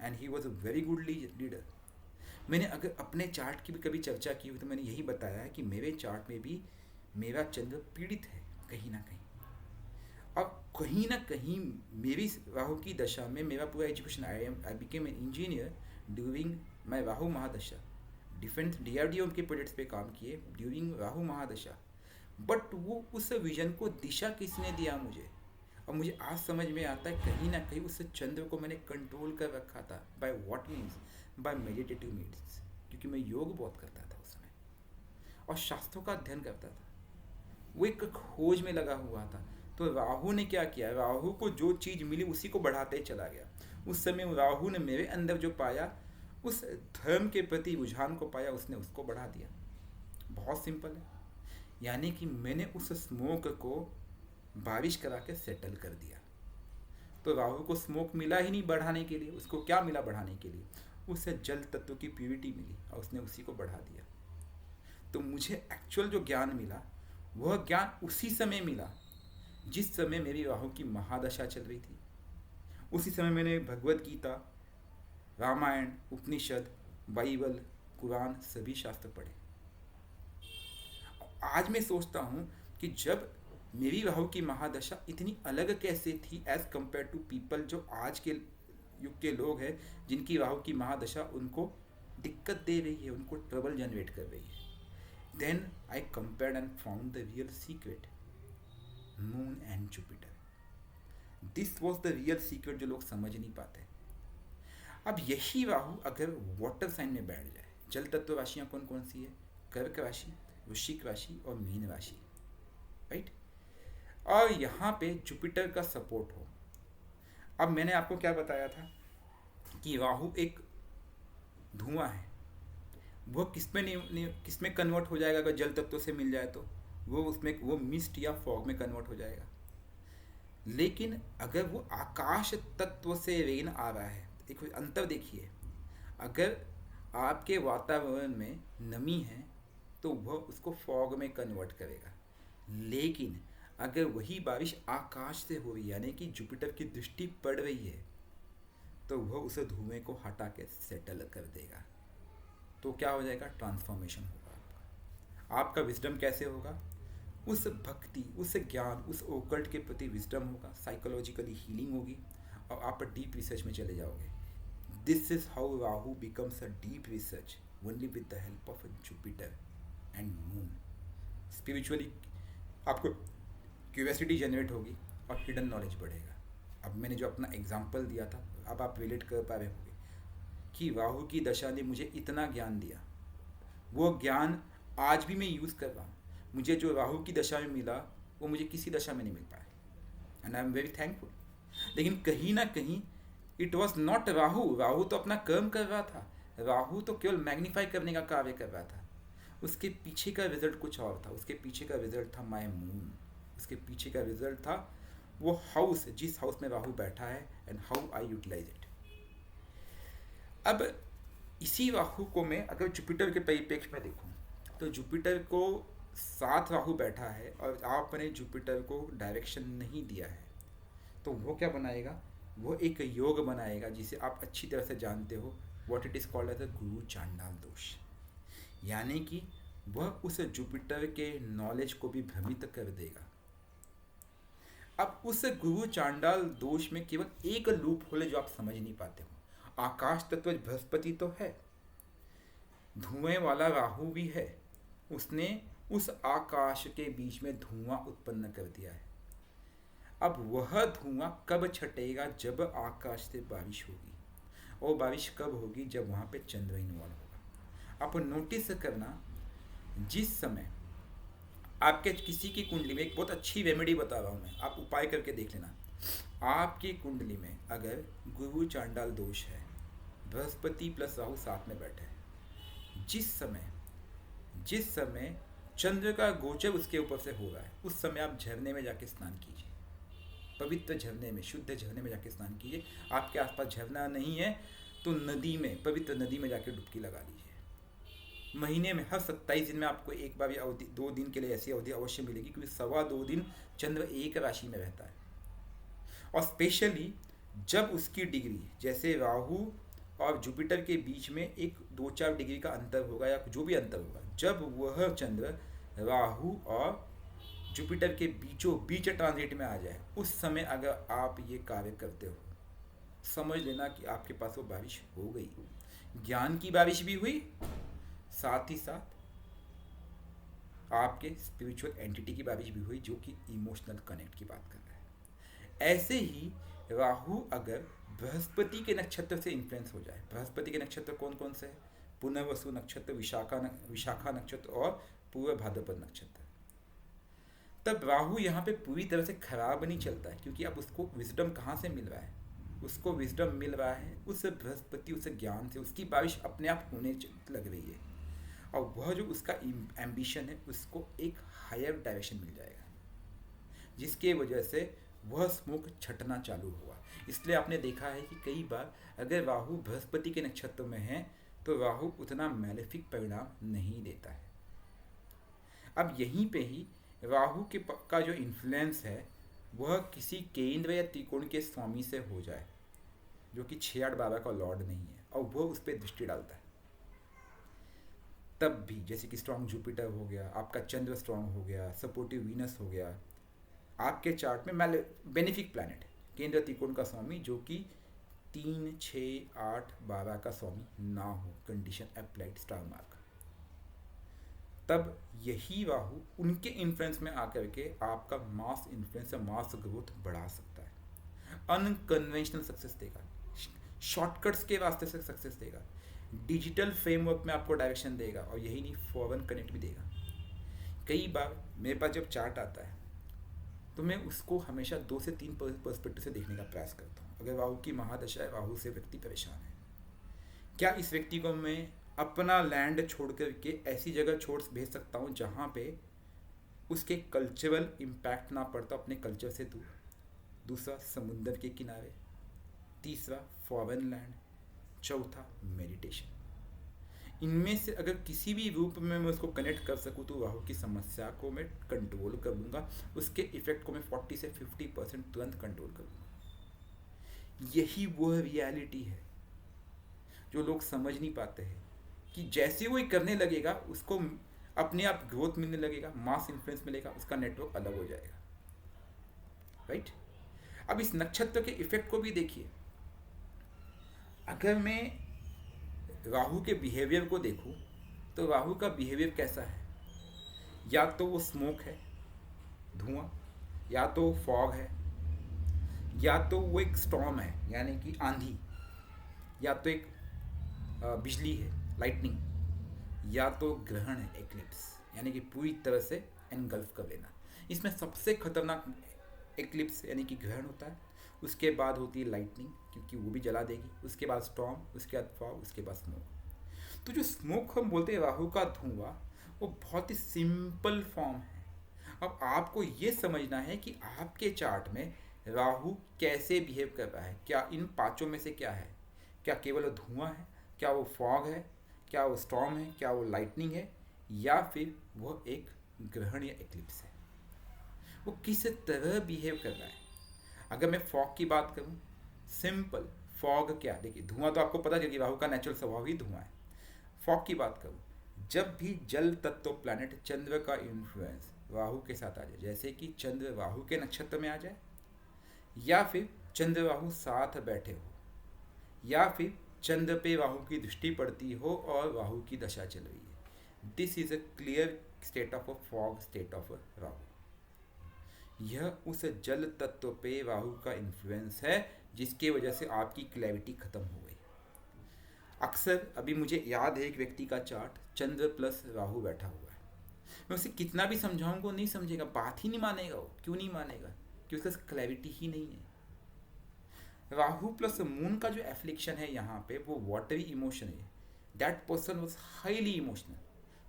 and he was a very good leader. मैंने अगर अपने चार्ट की भी कभी चर्चा की हुई तो मैंने यही बताया है कि मेरे चार्ट में भी मेरा चंद्र पीड़ित है कहीं ना कहीं, और कहीं ना कहीं मेरी राहु की दशा में मेरा पूरा education, I became an engineer during my Rahu mahadasha, defence DRDO के प्रोजेक्ट्स पे काम किए ड्यूरिंग राहु महादशा, बट वो उस विजन को दिशा किसने दिया मुझे? और मुझे आज समझ में आता है कहीं ना कहीं उस चंद्र को मैंने कंट्रोल कर रखा था। By what means? By meditative means, क्योंकि मैं योग बहुत करता था उस समय और शास्त्रों का अध्ययन करता था, वो एक खोज में लगा हुआ था। तो राहु ने क्या किया? राहु को जो चीज़ मिली उसी को बढ़ाते ही चला गया। उस समय राहु ने मेरे अंदर जो पाया, उस धर्म के प्रति रुझान को पाया, उसने उसको बढ़ा दिया। बहुत सिंपल है। यानी कि मैंने उस स्मोक को बारिश करा के सेटल कर दिया। तो राहु को स्मोक मिला ही नहीं बढ़ाने के लिए, उसको क्या मिला बढ़ाने के लिए? उसे जल तत्व की प्यूरिटी मिली और उसने उसी को बढ़ा दिया। तो मुझे एक्चुअल जो ज्ञान मिला, वह ज्ञान उसी समय मिला जिस समय मेरी राहु की महादशा चल रही थी। उसी समय मैंने भगवत गीता, रामायण, उपनिषद, बाइबल, कुरान, सभी शास्त्र पढ़े। आज मैं सोचता हूँ कि जब मेरी राहु की महादशा इतनी अलग कैसे थी एज कंपेयर टू पीपल जो आज के युग के लोग हैं, जिनकी राहु की महादशा उनको दिक्कत दे रही है, उनको ट्रबल जनरेट कर रही है। Then I compared and found the real secret, moon and Jupiter. This was the real secret जो लोग समझ नहीं पाते। अब यही राहु अगर वाटर साइन में बैठ जाए, जल तत्व राशियाँ कौन कौन सी है? कर्क राशि, वृश्चिक राशि और मीन राशि, राइट? और यहाँ पे जुपिटर का सपोर्ट हो। अब मैंने आपको क्या बताया था कि राहु एक धुआं है, वो किसमें कन्वर्ट हो जाएगा? अगर जल तत्व से मिल जाए तो वो मिस्ट या फॉग में कन्वर्ट हो जाएगा। लेकिन अगर वो आकाश तत्व से रेन आ रहा है, एक अंतर देखिए, अगर आपके वातावरण में नमी है तो वह उसको फॉग में कन्वर्ट करेगा। लेकिन अगर वही बारिश आकाश से हो रही है, यानी कि जुपिटर की दृष्टि पड़ रही है, तो वह उस धुएं को हटा के सेटल कर देगा। तो क्या हो जाएगा? ट्रांसफॉर्मेशन होगा आपका विजडम कैसे होगा? उस भक्ति, उस ज्ञान, उस ओकल्ट के प्रति विजडम होगा, साइकोलॉजिकली हीलिंग होगी और आप डीप रिसर्च में चले जाओगे। This is how Rahu becomes a deep research only with the help of Jupiter and moon. Spiritually आपको क्यूरियोसिटी जनरेट होगी और हिडन नॉलेज बढ़ेगा। अब मैंने जो अपना एग्जाम्पल दिया था, अब आप रिलेट कर पा रहे होंगे कि राहु की दशा ने मुझे इतना ज्ञान दिया, वो ज्ञान आज भी मैं यूज़ कर रहा हूँ। मुझे जो राहु की दशा में मिला वो मुझे किसी दशा में नहीं मिल पाया, and I am very thankful. लेकिन कहीं ना कहीं it was not Rahu. Rahu तो अपना कर्म कर रहा था, राहु तो केवल मैग्नीफाई करने का कार्य कर रहा था। उसके पीछे का रिजल्ट कुछ और था। उसके पीछे का रिजल्ट था माय मून। उसके पीछे का रिजल्ट था वो हाउस, जिस हाउस में राहु बैठा है, and how I utilize it. अब इसी राहु को मैं अगर जुपिटर के परिप्रेक्ष्य में देखूं तो जुपिटर को साथ राहु बैठा है और आपने जुपिटर को डायरेक्शन नहीं दिया है, तो वो क्या बनाएगा? वो एक योग बनाएगा जिसे आप अच्छी तरह से जानते हो, what it is called as a guru chandal दोष। यानी कि वह उस जुपिटर के नॉलेज को भी भ्रमित कर देगा। अब उस गुरु चांडाल दोष में केवल एक लूप होल है जो आप समझ नहीं पाते हो। आकाश तत्व बृहस्पति तो है, धुएं वाला राहु भी है, उसने उस आकाश के बीच में धुआं उत्पन्न कर दिया है। अब वह धुआं कब छटेगा? जब आकाश से बारिश होगी, और बारिश कब होगी? जब वहाँ पे चंद्र इन्वॉल्व होगा। आप नोटिस करना, जिस समय आपके किसी की कुंडली में, एक बहुत अच्छी रेमेडी बता रहा हूँ मैं, आप उपाय करके देख लेना। आपकी कुंडली में अगर गुरु चांडाल दोष है, बृहस्पति प्लस राहु साथ में बैठे हैं, जिस समय चंद्र का गोचर उसके ऊपर से हो रहा है, उस समय आप झरने में जाके स्नान कीजिए। पवित्र झरने में, शुद्ध झरने में जाके स्नान कीजिए। आपके आसपास झरना नहीं है तो नदी में, पवित्र नदी में जाके डुबकी लगा लीजिए। महीने में हर 27 दिन में आपको एक बार या 2 दिन के लिए ऐसी अवधि अवश्य मिलेगी, क्योंकि 2.25 दिन चंद्र एक राशि में रहता है। और स्पेशली जब उसकी डिग्री, जैसे राहु और जुपिटर के बीच में एक 2-4 डिग्री का अंतर होगा, या जो भी अंतर होगा, जब वह चंद्र राहु और जुपिटर के बीचों बीच ट्रांजिट में आ जाए, उस समय अगर आप ये कार्य करते हो, समझ लेना कि आपके पास वो बारिश हो गई। ज्ञान की बारिश भी हुई, साथ ही साथ आपके स्पिरिचुअल एंटिटी की बारिश भी हुई, जो कि इमोशनल कनेक्ट की बात कर रहा है। ऐसे ही राहु अगर बृहस्पति के नक्षत्र से इन्फ्लुएंस हो जाए, बृहस्पति के नक्षत्र कौन कौन से हैं? पुनर्वसु नक्षत्र, विशाखा नक्षत्र और पूर्व भाद्रपद नक्षत्र। तब राहु यहाँ पे पूरी तरह से खराब नहीं चलता है, क्योंकि अब उसको विजडम कहाँ से मिल रहा है? उसको विजडम मिल रहा है उस बृहस्पति, उस ज्ञान से। उसकी बारिश अपने आप होने लग रही है, और वह जो उसका एम्बिशन है उसको एक हायर डायरेक्शन मिल जाएगा, जिसके वजह से वह स्मोक छटना चालू हुआ। इसलिए आपने देखा है कि कई बार अगर राहु बृहस्पति के नक्षत्र में है तो राहु उतना मैलेफिक परिणाम नहीं देता है। अब यहीं पे ही राहु का जो इन्फ्लुएंस है वह किसी केंद्र या त्रिकोण के स्वामी से हो जाए, जो कि 6-8-12 का लॉर्ड नहीं है, और वह उस पर दृष्टि डालता है, तब भी जैसे कि स्ट्रॉन्ग जुपिटर हो गया, आपका चंद्र स्ट्रॉन्ग हो गया, सपोर्टिव वीनस हो गया, आपके चार्ट में बेनिफिक प्लैनेट है, केंद्र त्रिकोण का स्वामी, जो कि 3, 6, 8, 12 का स्वामी ना हो, कंडीशन अप्लाइड स्टार मार्क, तब यही राहु उनके इन्फ्लुएंस में आकर के आपका मास इन्फ्लुएंस या मास ग्रोथ बढ़ा सकता है। अनकन्वेंशनल सक्सेस देगा, शॉर्टकट्स के रास्ते से सक्सेस देगा, डिजिटल फ्रेमवर्क में आपको डायरेक्शन देगा, और यही नहीं, फॉरेन कनेक्ट भी देगा। कई बार मेरे पास जब चार्ट आता है तो मैं उसको हमेशा 2 से 3 पर्सपेक्टिव से देखने का प्रयास करता हूँ। अगर राहु की महादशा है, राहु से व्यक्ति परेशान है, क्या इस व्यक्ति को मैं अपना लैंड छोड़ कर के ऐसी जगह छोड़ भेज सकता हूँ जहाँ पे उसके कल्चरल इम्पैक्ट ना पड़ता, अपने कल्चर से दूर। दूसरा, समुंदर के किनारे। तीसरा, फॉरेन लैंड। चौथा, मेडिटेशन। इनमें से अगर किसी भी रूप में मैं उसको कनेक्ट कर सकूँ तो राहु की समस्या को मैं कंट्रोल कर लूँगा, उसके इफेक्ट को मैं 40 से 50% तुरंत कंट्रोल कर लूँगा। यही वह रियलिटी है जो लोग समझ नहीं पाते हैं, कि जैसे वो करने लगेगा उसको अपने आप ग्रोथ मिलने लगेगा, मास इन्फ्लुएंस मिलेगा, उसका नेटवर्क अलग हो जाएगा, राइट। अब इस नक्षत्र के इफेक्ट को भी देखिए। अगर मैं राहु के बिहेवियर को देखूं तो राहु का बिहेवियर कैसा है? या तो वो स्मोक है, धुआं, या तो फॉग है, या तो वो एक स्टॉर्म है यानी कि आंधी, या तो एक बिजली है लाइटनिंग, या तो ग्रहण है एक्लिप्स, यानी कि पूरी तरह से एनगल्फ कर लेना। इसमें सबसे खतरनाक एक्लिप्स यानी कि ग्रहण होता है, उसके बाद होती है लाइटनिंग क्योंकि वो भी जला देगी, उसके बाद स्टॉर्म, उसके बाद फॉग, उसके बाद स्मोक। तो जो स्मोक हम बोलते हैं राहु का धुआं, वो बहुत ही सिंपल फॉर्म है। अब आपको ये समझना है कि आपके चार्ट में राहु कैसे बिहेव कर रहा है, क्या इन पांचों में से क्या है, क्या केवल धुआं है, क्या वो फॉग है, क्या वो स्टॉर्म है, क्या वो लाइटनिंग है, या फिर वो एक ग्रहण या एक्लिप्स है। वो किस तरह बिहेव कर रहा है। अगर मैं फॉग की बात करूं, सिंपल फॉग क्या, देखिए धुआं तो आपको पता चल कि राहु का नेचुरल स्वभाव ही धुआं है। फॉग की बात करूं, जब भी जल तत्व प्लैनेट चंद्र का इन्फ्लुएंस राहु के साथ आ जाए, जैसे कि चंद्र राहु के नक्षत्र में आ जाए, या फिर चंद्र राहु साथ बैठे हो, या फिर चंद्र पे राहु की दृष्टि पड़ती हो और राहु की दशा चल रही है, this is a clear state of a fog, state of a Rahu. यह उस जल तत्व पे राहु का इन्फ्लुएंस है जिसके वजह से आपकी क्लैरिटी खत्म हो गई। अक्सर अभी मुझे याद है एक व्यक्ति का चार्ट चंद्र प्लस राहु बैठा हुआ है, मैं उसे कितना भी समझाऊंगा वो नहीं समझेगा, बात ही नहीं मानेगा। वो क्यों नहीं मानेगा? क्योंकि उसका क्लैरिटी ही नहीं है। राहु प्लस मून का जो एफ्लिक्शन है यहाँ पे, वो वाटरी इमोशन है। That person was highly emotional,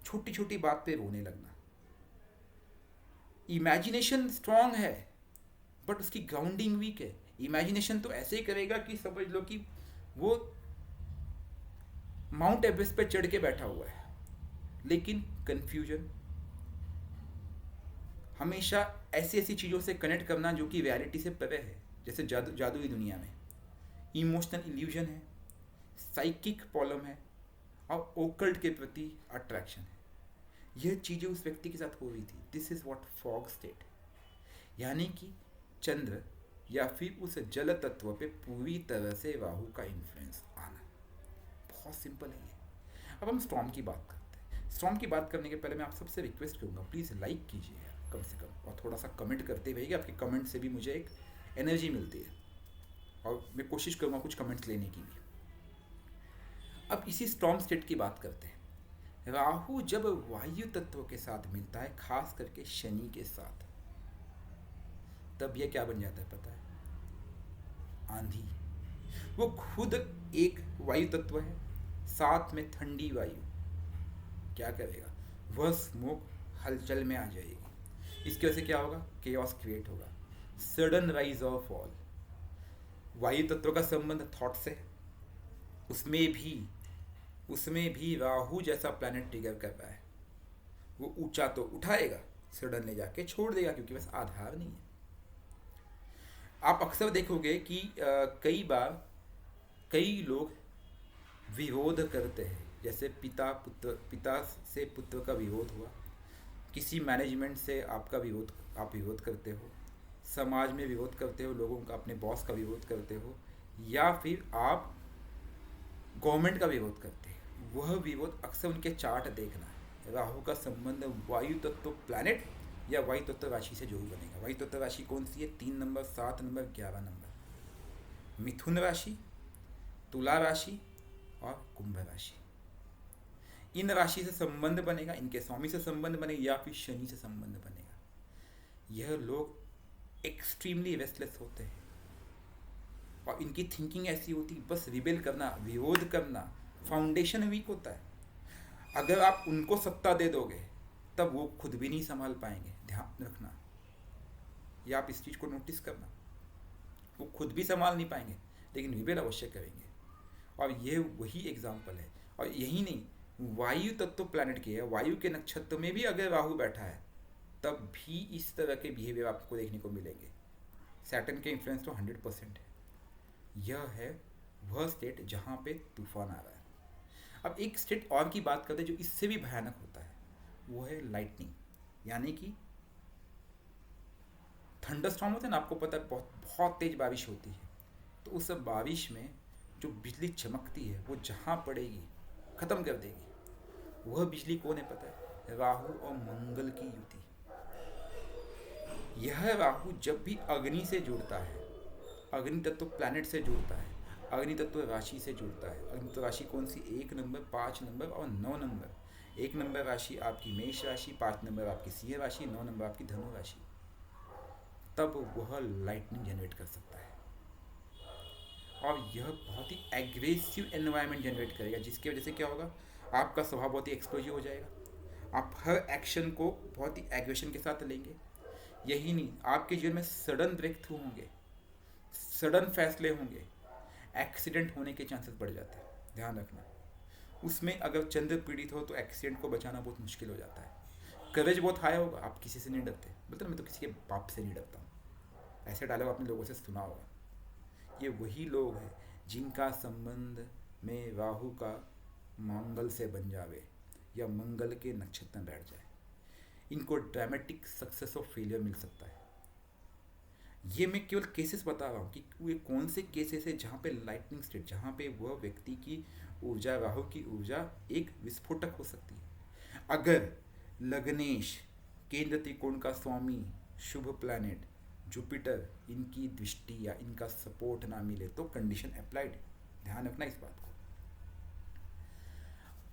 छोटी छोटी बात पे रोने लगना। इमेजिनेशन स्ट्रांग है बट उसकी ग्राउंडिंग वीक है। इमेजिनेशन तो ऐसे ही करेगा कि समझ लो कि वो माउंट एवरेस्ट पे चढ़ के बैठा हुआ है, लेकिन कंफ्यूजन, हमेशा ऐसी ऐसी चीज़ों से कनेक्ट करना जो कि रियलिटी से परे है, जैसे जादुई दुनिया में। इमोशनल इल्यूजन है, साइकिक प्रॉब्लम है, और ओकल्ट के प्रति अट्रैक्शन है। यह चीज़ें उस व्यक्ति के साथ हो रही थी। This is what fog state, यानी कि चंद्र या फिर उस जल तत्व पे पूरी तरह से राहु का इन्फ्लुएंस आना। बहुत सिंपल है ये। अब हम स्टॉर्म की बात करते हैं। स्टॉर्म की बात करने के पहले मैं आप सबसे रिक्वेस्ट करूँगा, प्लीज़ लाइक कीजिए कम से कम, और थोड़ा सा कमेंट करते रहिए। आपके कमेंट से भी मुझे एक एनर्जी मिलती है और मैं कोशिश करूँगा कुछ कमेंट्स लेने की भी। अब इसी स्टॉर्म स्टेट की बात करते हैं। राहु जब वायु तत्व के साथ मिलता है, खास करके शनि के साथ, तब यह क्या बन जाता है पता है? आंधी। वो खुद एक वायु तत्व है, साथ में ठंडी वायु। क्या करेगा? वह स्मोक हलचल में आ जाएगी। इसकी वजह से क्या होगा? केओस क्रिएट होगा, सडन राइज और फॉल। वायु तत्व का संबंध थॉट से, उसमें भी राहु जैसा प्लैनेट ट्रिगर कर रहा है। वो ऊंचा तो उठाएगा, सडन ले जाके छोड़ देगा, क्योंकि बस आधार नहीं है। आप अक्सर देखोगे कि कई बार कई लोग विरोध करते हैं, जैसे पिता से पुत्र का विरोध हुआ, किसी मैनेजमेंट से आपका विरोध, आप विरोध करते हो, समाज में विरोध करते हो, लोगों का, अपने बॉस का विरोध करते हो, या फिर आप गवर्नमेंट का विरोध करते हैं। वह विरोध अक्सर उनके चार्ट देखना है। राहु का संबंध वायु तत्व प्लैनेट या वायु तत्व राशि से जरूर बनेगा। वायु तत्व राशि कौन सी है? 3 नंबर, 7 नंबर, 11 नंबर। मिथुन राशि, तुला राशि और कुंभ राशि। इन राशि से संबंध बनेगा, इनके स्वामी से संबंध बनेगा, या फिर शनि से संबंध बनेगा। यह लोग एक्सट्रीमली रेस्टलेस होते हैं और इनकी थिंकिंग ऐसी होती है, बस रिबेल करना, विरोध करना। फाउंडेशन वीक होता है। अगर आप उनको सत्ता दे दोगे तब वो खुद भी नहीं संभाल पाएंगे। ध्यान रखना, या आप इस चीज़ को नोटिस करना, वो खुद भी संभाल नहीं पाएंगे लेकिन रिबेल अवश्य करेंगे। और ये वही एग्जाम्पल है। और यही नहीं, वायु तत्व प्लैनेट की है, वायु के नक्षत्र में भी अगर राहु बैठा है तब भी इस तरह के बिहेवियर आपको देखने को मिलेंगे। सैटर्न के इन्फ्लुएंस तो 100% है। यह है वह स्टेट जहाँ पे तूफान आ रहा है। अब एक स्टेट और की बात करते हैं जो इससे भी भयानक होता है, वो है लाइटनिंग, यानी कि थंडरस्टॉर्म होते हैं ना, आपको पता है बहुत बहुत तेज बारिश होती है, तो उस बारिश में जो बिजली चमकती है वो जहाँ पड़ेगी ख़त्म कर देगी। वह बिजली कौन है पता है? राहु और मंगल की युति। यह राहु जब भी अग्नि से जुड़ता है अग्नि तत्व प्लैनेट से जुड़ता है, अग्नि तत्व राशि से जुड़ता है। अग्नि तत्व राशि कौन सी? 1 नंबर, 5 नंबर और 9 नंबर। 1 नंबर राशि आपकी मेष राशि, 5 नंबर आपकी सिंह राशि, 9 नंबर आपकी धनु राशि। तब वह लाइटनिंग जनरेट कर सकता है और यह बहुत ही एग्रेसिव एनवायरनमेंट जनरेट करेगा, जिसकी वजह से क्या होगा, आपका स्वभाव बहुत ही एक्सप्लोजिव हो जाएगा। आप हर एक्शन को बहुत ही एग्रेशन के साथ लेंगे। यही नहीं, आपके जीवन में सडन ब्रेक थ्रू होंगे, सडन फैसले होंगे, एक्सीडेंट होने के चांसेस बढ़ जाते हैं, ध्यान रखना। उसमें अगर चंद्र पीड़ित हो तो एक्सीडेंट को बचाना बहुत मुश्किल हो जाता है। करेज बहुत हाई होगा, आप किसी से नहीं डरते, मतलब मैं तो किसी के बाप से नहीं डरता हूँ, ऐसे डायलॉग आपने लोगों से सुना होगा। ये वही लोग हैं जिनका संबंध में राहु का मंगल से बन जावे या मंगल के नक्षत्र में बैठ जाए, इनको ड्रामेटिक सक्सेस और फेलियर मिल सकता है। ये मैं केवल केसेस बता रहा हूँ कि वे कौन से केसेस है जहाँ पे लाइटनिंग स्टेट, जहाँ पे वह व्यक्ति की ऊर्जा, राहु की ऊर्जा एक विस्फोटक हो सकती है। अगर लग्नेश, केंद्र त्रिकोण का स्वामी, शुभ प्लैनेट जुपिटर, इनकी दृष्टि या इनका सपोर्ट ना मिले तो कंडीशन अप्लाइड, ध्यान रखना इस बात को।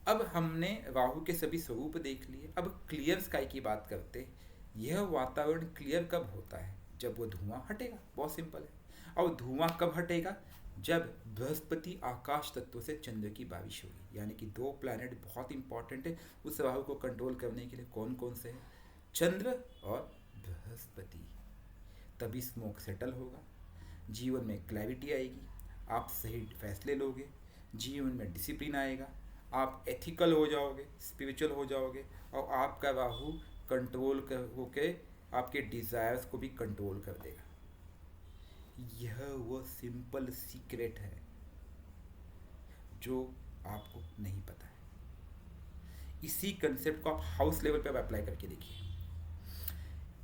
अब हमने राहु के सभी स्वरूप देख लिए, अब क्लियर स्काई की बात करते हैं। यह वातावरण क्लियर कब होता है? जब वो धुआं हटेगा, बहुत सिंपल है। और धुआं कब हटेगा? जब बृहस्पति आकाश तत्व से चंद्र की बारिश होगी, यानी कि 2 प्लैनेट बहुत इंपॉर्टेंट है उस राहु को कंट्रोल करने के लिए। कौन कौन से हैं? चंद्र और बृहस्पति। तभी स्मोक सेटल होगा, जीवन में क्लैरिटी आएगी, आप सही फैसले लोगे, जीवन में डिसिप्लिन आएगा, आप एथिकल हो जाओगे, स्पिरिचुअल हो जाओगे, और आपका राहु कंट्रोल कर होके आपके डिज़ायर्स को भी कंट्रोल कर देगा। यह वो सिंपल सीक्रेट है जो आपको नहीं पता है। इसी कंसेप्ट को आप हाउस लेवल पे अप्लाई करके देखिए।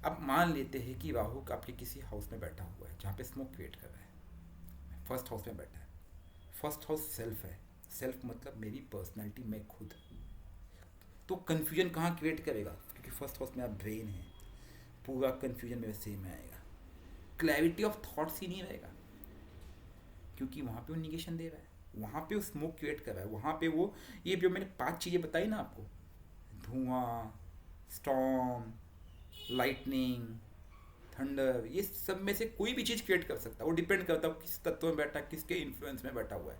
अब मान लेते हैं कि राहु आपके किसी हाउस में बैठा हुआ है जहाँ पे स्मोक क्रिएट कर रहा है, फर्स्ट हाउस में बैठा है। फर्स्ट हाउस सेल्फ है, सेल्फ मतलब मेरी पर्सनैलिटी, मैं खुद। तो कन्फ्यूजन कहाँ क्रिएट करेगा? क्योंकि फर्स्ट हाउस में आप ब्रेन है, पूरा कन्फ्यूजन मेरे से में आएगा, क्लैरिटी ऑफ थॉट्स ही नहीं रहेगा, क्योंकि वहाँ पे वो निगेशन दे रहा है, वहाँ पे वो स्मोक क्रिएट कर रहा है, वहाँ पे वो ये जो मैंने 5 चीज़ें बताई ना आपको, धुआं, स्टॉर्म, लाइटनिंग, थंडर, ये सब में से कोई भी चीज़ क्रिएट कर सकता है। वो डिपेंड करता है किस तत्व में बैठा, किसके इन्फ्लुएंस में बैठा हुआ है।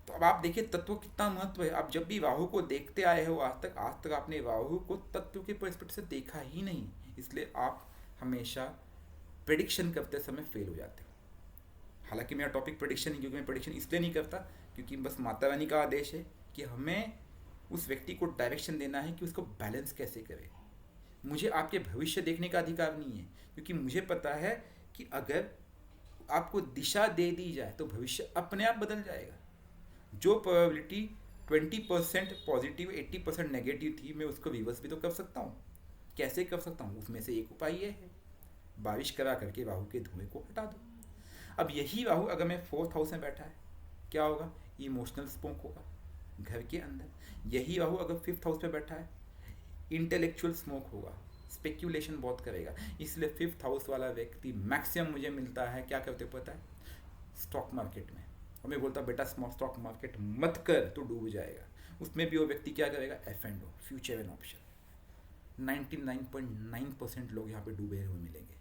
तो अब आप देखिए तत्व कितना महत्व है। आप जब भी राहु को देखते आए हो आज तक आपने राहु को तत्व के पर्सपेक्टिव से देखा ही नहीं, इसलिए आप हमेशा प्रेडिक्शन करते समय फेल हो जाते हो। हालांकि मेरा टॉपिक प्रेडिक्शन है, क्योंकि मैं प्रेडिक्शन इसलिए नहीं करता क्योंकि बस माता रानी का आदेश है कि हमें उस व्यक्ति को डायरेक्शन देना है कि उसको बैलेंस कैसे करे। मुझे आपके भविष्य देखने का अधिकार नहीं है, क्योंकि मुझे पता है कि अगर आपको दिशा दे दी जाए तो भविष्य अपने आप बदल जाएगा। जो प्रोबेबिलिटी 20% पॉजिटिव 80% नेगेटिव थी, मैं उसको रिवर्स भी तो कर सकता हूँ। कैसे कर सकता हूँ? उसमें से एक उपाय ये है, बारिश करा करके राहु के धुएं को हटा दो। अब यही राहु अगर मैं 4th हाउस में बैठा है, क्या होगा? इमोशनल स्मोक होगा घर के अंदर। यही राहु अगर 5th हाउस में बैठा है, इंटेलेक्चुअल स्मोक होगा, स्पेक्यूलेशन बहुत करेगा। इसलिए 5th हाउस वाला व्यक्ति मैक्सिमम मुझे मिलता है क्या करते पता है? स्टॉक मार्केट में। और मैं बोलता बेटा स्टॉक मार्केट मत कर, तो डूब जाएगा। उसमें भी वो व्यक्ति क्या करेगा? F&O, future and option. 99.9% लोग यहाँ पे डूबे हुए मिलेंगे।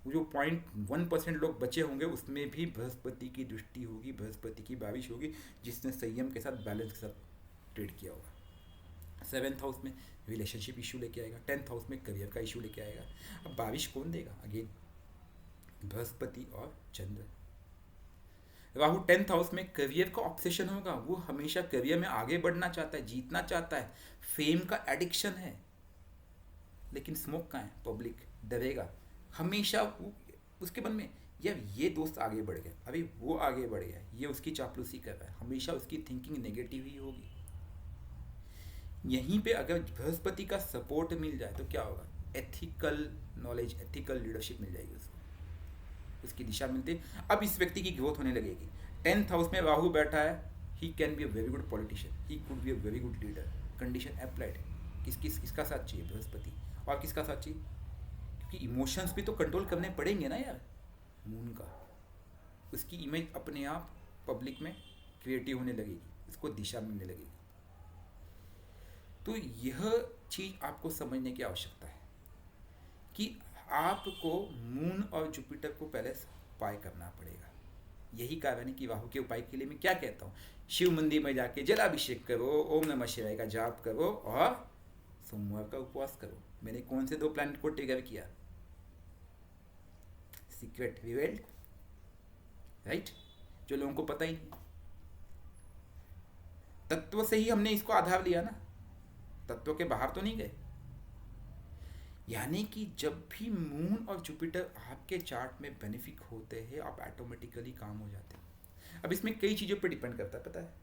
वो जो 0.1% लोग बचे होंगे उसमें भी बृहस्पति की दृष्टि होगी, बृहस्पति की बारिश होगी, जिसने संयम के साथ, बैलेंस के साथ ट्रेड किया होगा। 7th हाउस में रिलेशनशिप इशू लेके आएगा, 10th हाउस में करियर का इशू लेके आएगा। अब बारिश कौन देगा? अगेन बृहस्पति और चंद्र। राहु 10th हाउस में करियर का ऑब्सेशन होगा, वो हमेशा करियर में आगे बढ़ना चाहता है, जीतना चाहता है, फेम का एडिक्शन है। लेकिन स्मोक का है, पब्लिक डरेगा हमेशा। उसके मन में यार ये दोस्त आगे बढ़ गया, अभी वो आगे बढ़ गया, ये उसकी चापलूसी कर रहा है, हमेशा उसकी थिंकिंग नेगेटिव ही होगी। यहीं पे अगर बृहस्पति का सपोर्ट मिल जाए तो क्या होगा? एथिकल नॉलेज, एथिकल लीडरशिप मिल जाएगी उसको, उसकी दिशा मिलती है। अब इस व्यक्ति की ग्रोथ होने लगेगी। 10th हाउस में राहु बैठा है, he can be a very good politician, he could be a very good leader. Condition applied. किसका साथ चाहिए? बृहस्पति। और किसका साथ चाहिए? क्योंकि इमोशंस भी तो कंट्रोल करने पड़ेंगे ना यार, मून का। उसकी इमेज अपने आप पब्लिक में क्रिएटिव होने लगेगी, उसको दिशा मिलने लगेगी। तो यह चीज़ आपको समझने की आवश्यकता है कि आपको मून और जुपिटर को पहले उपाय करना पड़ेगा। यही कारण है कि राहु के उपाय के लिए मैं क्या कहता हूँ, शिव मंदिर में जाके जलाभिषेक करो, ओम नमः शिवाय का जाप करो और सोमवार का उपवास करो। मैंने कौन से 2 प्लैनेट को ट्रिगर किया? सीक्रेट रिवेल्ड, राइट, जो लोगों को पता ही नहीं। तत्व से ही हमने इसको आधार लिया ना, तत्व के बाहर तो नहीं गए। यानी कि जब भी मून और जुपिटर आपके चार्ट में बेनिफिक होते हैं, आप ऑटोमेटिकली काम हो जाते हैं। अब इसमें कई चीज़ों पर डिपेंड करता है, पता है।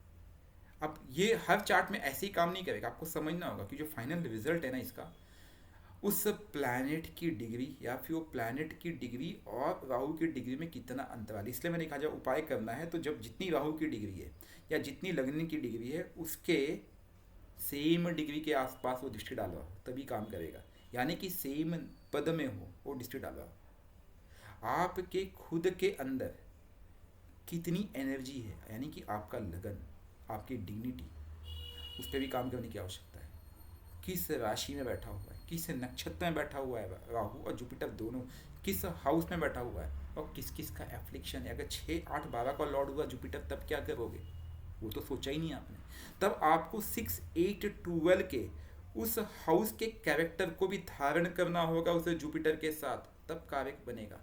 अब ये हर चार्ट में ऐसे ही काम नहीं करेगा, आपको समझना होगा कि जो फाइनल रिजल्ट है ना इसका, उस प्लैनेट की डिग्री या फिर वो प्लैनेट की डिग्री और राहु की डिग्री में कितना अंतराल। इसलिए मैंने कहा जब उपाय करना है तो जब जितनी राहु की डिग्री है या जितनी लग्न की डिग्री है उसके सेम डिग्री के आसपास वो दृष्टि डालो तभी काम करेगा। यानी कि सेम पद में हो वो दृष्टि डालो। आपके खुद के अंदर कितनी एनर्जी है, यानी कि आपका लगन, आपकी डिग्निटी, उस पर भी काम करने की आवश्यकता है। किस राशि में बैठा हुआ है, किस नक्षत्र में बैठा हुआ है राहु और जुपिटर दोनों, किस हाउस में बैठा हुआ है और किस किस का एफ्लिक्शन है। अगर 6, 8, 12 का लॉर्ड हुआ जुपिटर तब क्या करोगे, वो तो सोचा ही नहीं आपने। तब आपको 6, 8, 12 के उस हाउस के कैरेक्टर को भी धारण करना होगा उसे जुपिटर के साथ, तब कार्य बनेगा।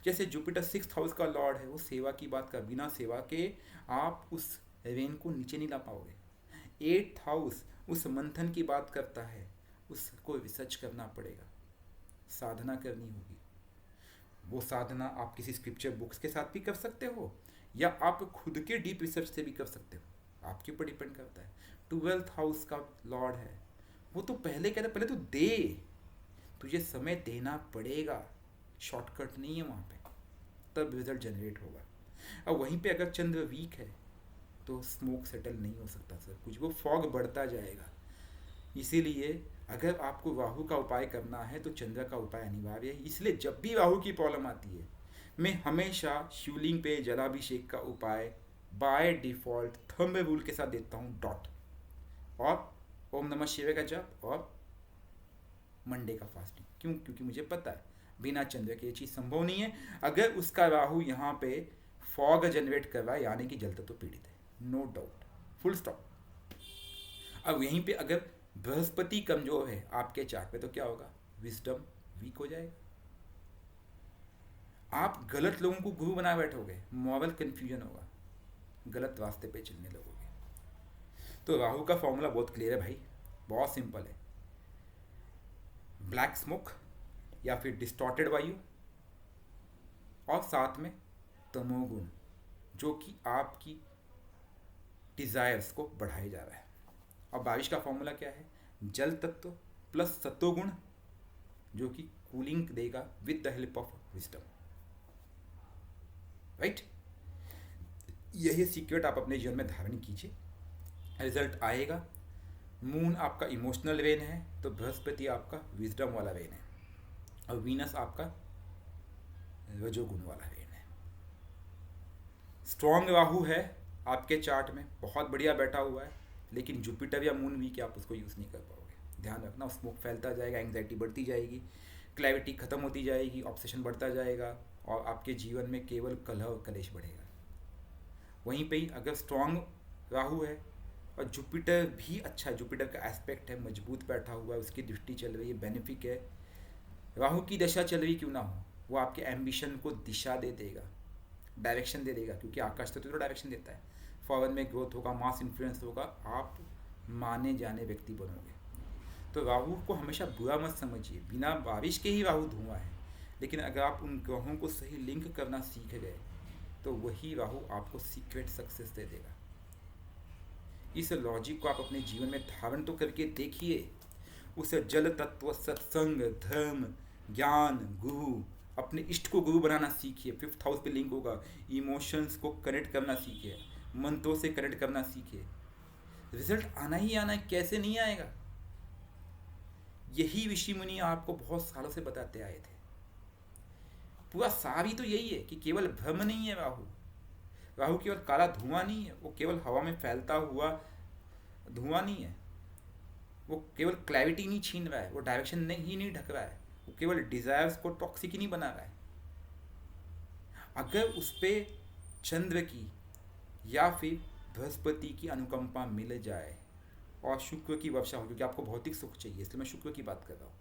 जैसे जुपिटर 6th हाउस का लॉर्ड है, वो सेवा की बात कर, बिना सेवा के आप उस रेन को नीचे नहीं ला पाओगे। 8th हाउस उस मंथन की बात करता है, उसको रिसर्च करना पड़ेगा, साधना करनी होगी। वो साधना आप किसी स्क्रिप्चर बुक्स के साथ भी कर सकते हो या आप खुद के डीप रिसर्च से भी कर सकते हो, आपके ऊपर डिपेंड करता है। 12th हाउस का लॉर्ड है, वो तो पहले कहता है पहले तो दे, तुझे समय देना पड़ेगा, शॉर्टकट नहीं है वहाँ पे, तब रिजल्ट जनरेट होगा। और वहीं पे अगर चंद्र वीक है तो स्मोक सेटल नहीं हो सकता सर कुछ, वो फॉग बढ़ता जाएगा। इसीलिए अगर आपको राहु का उपाय करना है तो चंद्र का उपाय अनिवार्य है। इसलिए जब भी राहु की प्रॉब्लम आती है मैं हमेशा शिवलिंग पे जलाभिषेक का उपाय बाय डिफॉल्ट थंब रूल के साथ देता हूँ, डॉट, और ओम नमः शिवाय का जप और मंडे का फास्टिंग। क्यों? क्योंकि मुझे पता है बिना चंद्र के ये चीज़ संभव नहीं है। अगर उसका राहु यहाँ पे फॉग जनरेट कर रहा है यानी कि जल तत्व पीड़ित है, नो डाउट, फुल स्टॉप। अब यहीं पे अगर बृहस्पति कमजोर है आपके चार्ट पे तो क्या होगा, विजडम वीक हो जाएगा, आप गलत लोगों को गुरु बना बैठोगे, मॉरल कंफ्यूजन होगा, गलत रास्ते पे चलने लगोगे। तो राहु का फॉर्मूला बहुत क्लियर है भाई, बहुत सिंपल है, ब्लैक स्मोक या फिर डिस्टॉर्टेड वायु और साथ में तमोगुण जो कि आपकी डिजायर्स को बढ़ाए जा रहा है। और बारिश का फॉर्मूला क्या है, जल तत्व प्लस सत्वगुण जो कि कूलिंग देगा with the help of wisdom, right. यही सीक्रेट आप अपने जीवन में धारण कीजिए, रिजल्ट आएगा। मून आपका इमोशनल वेन है तो बृहस्पति आपका विजडम वाला वेन है और वीनस आपका रजोगुण वाला वेन है। स्ट्रॉन्ग राहु है आपके चार्ट में, बहुत बढ़िया बैठा हुआ है, लेकिन जुपिटर या मून वीक है, आप उसको यूज़ नहीं कर पाओगे। ध्यान रखना, स्मोक फैलता जाएगा, एंग्जाइटी बढ़ती जाएगी, क्लैरिटी खत्म होती जाएगी, ऑब्सेशन बढ़ता जाएगा और आपके जीवन में केवल कलह और कलेश बढ़ेगा। वहीं पे ही अगर स्ट्रॉन्ग राहु है और जुपिटर भी अच्छा, जुपिटर का एस्पेक्ट है, मजबूत बैठा हुआ है, उसकी दृष्टि चल रही है, बेनिफिक है, राहु की दशा चल रही क्यों ना हो, वो आपके एम्बिशन को दिशा दे देगा, डायरेक्शन दे देगा, क्योंकि आकाश तत्व तो डायरेक्शन देता है। फॉरेन में ग्रोथ होगा, मास इन्फ्लुएंस होगा, आप माने जाने व्यक्ति बनोगे। तो राहु को हमेशा बुरा मत समझिए, बिना बारिश के ही राहु धुआं है, लेकिन अगर आप उन ग्रहों को सही लिंक करना सीख गए तो वही राहु आपको सीक्रेट सक्सेस दे देगा। इस लॉजिक को आप अपने जीवन में धारण तो करके देखिए। उस जल तत्व, सत्संग, धर्म, ज्ञान, गुरु, अपने इष्ट को गुरु बनाना सीखिए। 5th हाउस पे लिंक होगा, इमोशंस को कनेक्ट करना सीखिए, मंत्रों से कनेक्ट करना सीखिए, रिजल्ट आना ही आना है, कैसे नहीं आएगा। यही ऋषि मुनि आपको बहुत सालों से बताते आए थे। पूरा सार ही तो यही है कि केवल भ्रम नहीं है राहु। राहु केवल काला धुआं नहीं है, वो केवल हवा में फैलता हुआ धुआं नहीं है, वो केवल क्लैरिटी नहीं छीन रहा है, वो डायरेक्शन ही नहीं ढक रहा है, वो केवल डिजायर्स को टॉक्सिक ही नहीं बना रहा है। अगर उस पर चंद्र की या फिर बृहस्पति की अनुकंपा मिल जाए और शुक्र की वर्षा हो, क्योंकि आपको भौतिक सुख चाहिए इसलिए मैं शुक्र की बात कर रहा हूँ,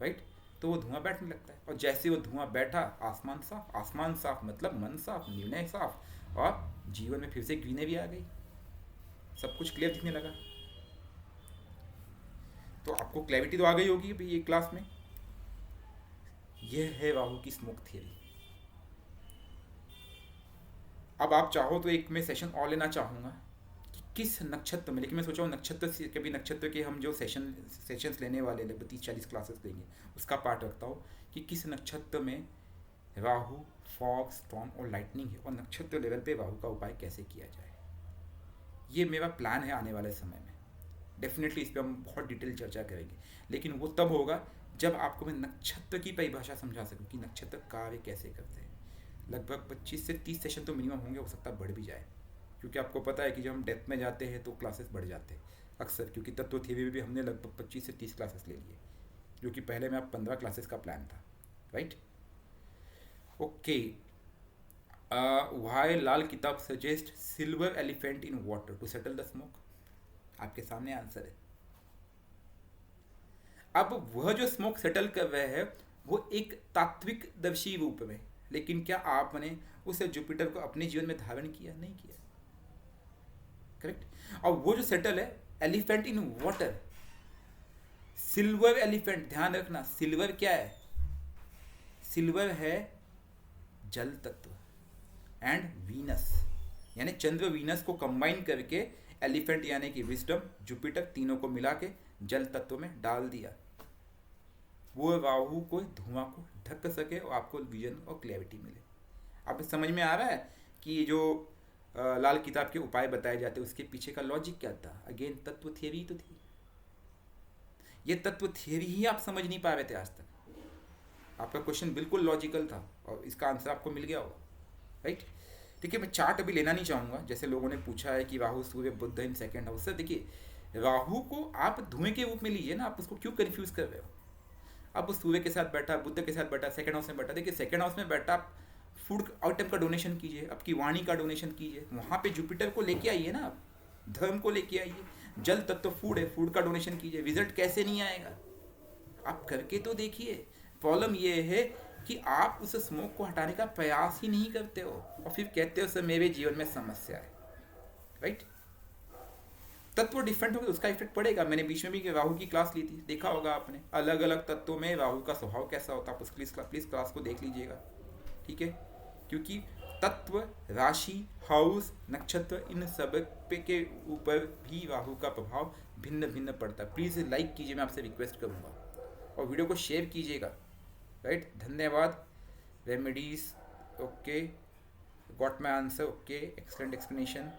राइट, तो वो धुआं बैठने लगता है। और जैसे वो धुआं बैठा, आसमान साफ, आसमान साफ मतलब मन साफ, निर्णय साफ, और जीवन में फिर से ग्रीनरी आ गई, सब कुछ क्लियर दिखने लगा। तो आपको क्लैरिटी तो आ गई होगी भाई ये क्लास में। यह है राहु की स्मोक थियरी। अब आप चाहो तो एक मैं सेशन और लेना चाहूँगा कि किस नक्षत्र में, लेकिन मैं सोचा हूँ नक्षत्र से कभी नक्षत्र के हम जो सेशंस लेने वाले लगभग 30-40 क्लासेस लेंगे उसका पार्ट रखता हूँ कि किस नक्षत्र में राहु, फॉग, स्टॉर्म और लाइटनिंग है और नक्षत्र लेवल पे राहु का उपाय कैसे किया जाए। ये मेरा प्लान है आने वाले समय में। डेफिनेटली इस पर हम बहुत डिटेल चर्चा करेंगे, लेकिन वो तब होगा जब आपको मैं नक्षत्र की परिभाषा समझा सकूं कि नक्षत्र कार्य कैसे करते हैं। लगभग 25 से 30 सेशन तो मिनिमम होंगे, हो सकता है बढ़ भी जाए, क्योंकि आपको पता है कि जब हम डेप्थ में जाते हैं तो क्लासेस बढ़ जाते हैं अक्सर, क्योंकि तत्व थ्योरी में भी हमने लगभग 25 से 30 क्लासेस ले लिए, जो कि पहले में आप 15 क्लासेस का प्लान था, right. Okay, why Lal Kitab suggest silver elephant in water to settle the smoke. आपके सामने आंसर है। अब वह जो स्मोक सेटल कर रहे हैं वो एक तात्विक दर्शी रूप में, लेकिन क्या आपने उस जुपिटर को अपने जीवन में धारण किया? नहीं किया, करेक्ट। और वो जो सेटल है elephant in water, silver elephant, ध्यान रखना सिल्वर क्या है? सिल्वर है जल तत्व एंड वीनस, यानी चंद्र वीनस को कंबाइन करके एलिफेंट यानी कि विजडम, जुपिटर, तीनों को मिला के जल तत्व में डाल दिया। वो राहु को धुआं को ढक सके और आपको विजन और क्लैरिटी मिले। अब समझ में आ रहा है कि ये जो लाल किताब के उपाय बताए जाते हैं उसके पीछे का लॉजिक क्या था? अगेन तत्व थियरी तो थी। ये तत्व थियरी ही आप समझ नहीं पा रहे थे आज तक। आपका क्वेश्चन बिल्कुल लॉजिकल था और इसका आंसर आपको मिल गया होगा, राइट। देखिए, मैं चार्ट अभी लेना नहीं चाहूँगा, जैसे लोगों ने पूछा है कि राहु सूर्य बुध इन सेकेंड हाउस। सर देखिए, राहु को आप धुएं के रूप में लीजिए ना, आप उसको क्यों कंफ्यूज कर रहे हो? अब सूर्य के साथ बैठा, बुध के साथ बैठा, सेकंड हाउस में बैठा। देखिए, सेकंड हाउस में बैठा, आप फूड आइटम का डोनेशन कीजिए, आपकी वाणी का डोनेशन कीजिए, वहाँ पे जुपिटर को लेके आइए ना, आप धर्म को लेके आइए। जल तत्व तो फूड है, फूड का डोनेशन कीजिए। रिजल्ट कैसे नहीं आएगा? आप करके तो देखिए। प्रॉब्लम ये है कि आप उस स्मोक को हटाने का प्रयास ही नहीं करते हो और फिर कहते हो सर मेरे जीवन में समस्या है, राइट। तत्व डिफरेंट होगा, उसका इफेक्ट पड़ेगा। मैंने बीच में भी राहु की क्लास ली थी, देखा होगा आपने, अलग अलग तत्वों में राहु का स्वभाव कैसा होता है। आप उस प्लीज क्लास को देख लीजिएगा, ठीक है। क्योंकि तत्व, राशि, हाउस, नक्षत्र, इन सब पे के ऊपर भी राहु का प्रभाव भिन्न भिन्न पड़ता है। प्लीज़ लाइक कीजिए, मैं आपसे रिक्वेस्ट करूँगा, और वीडियो को शेयर कीजिएगा, राइट। धन्यवाद। Remedies, okay, got my answer, okay, excellent explanation,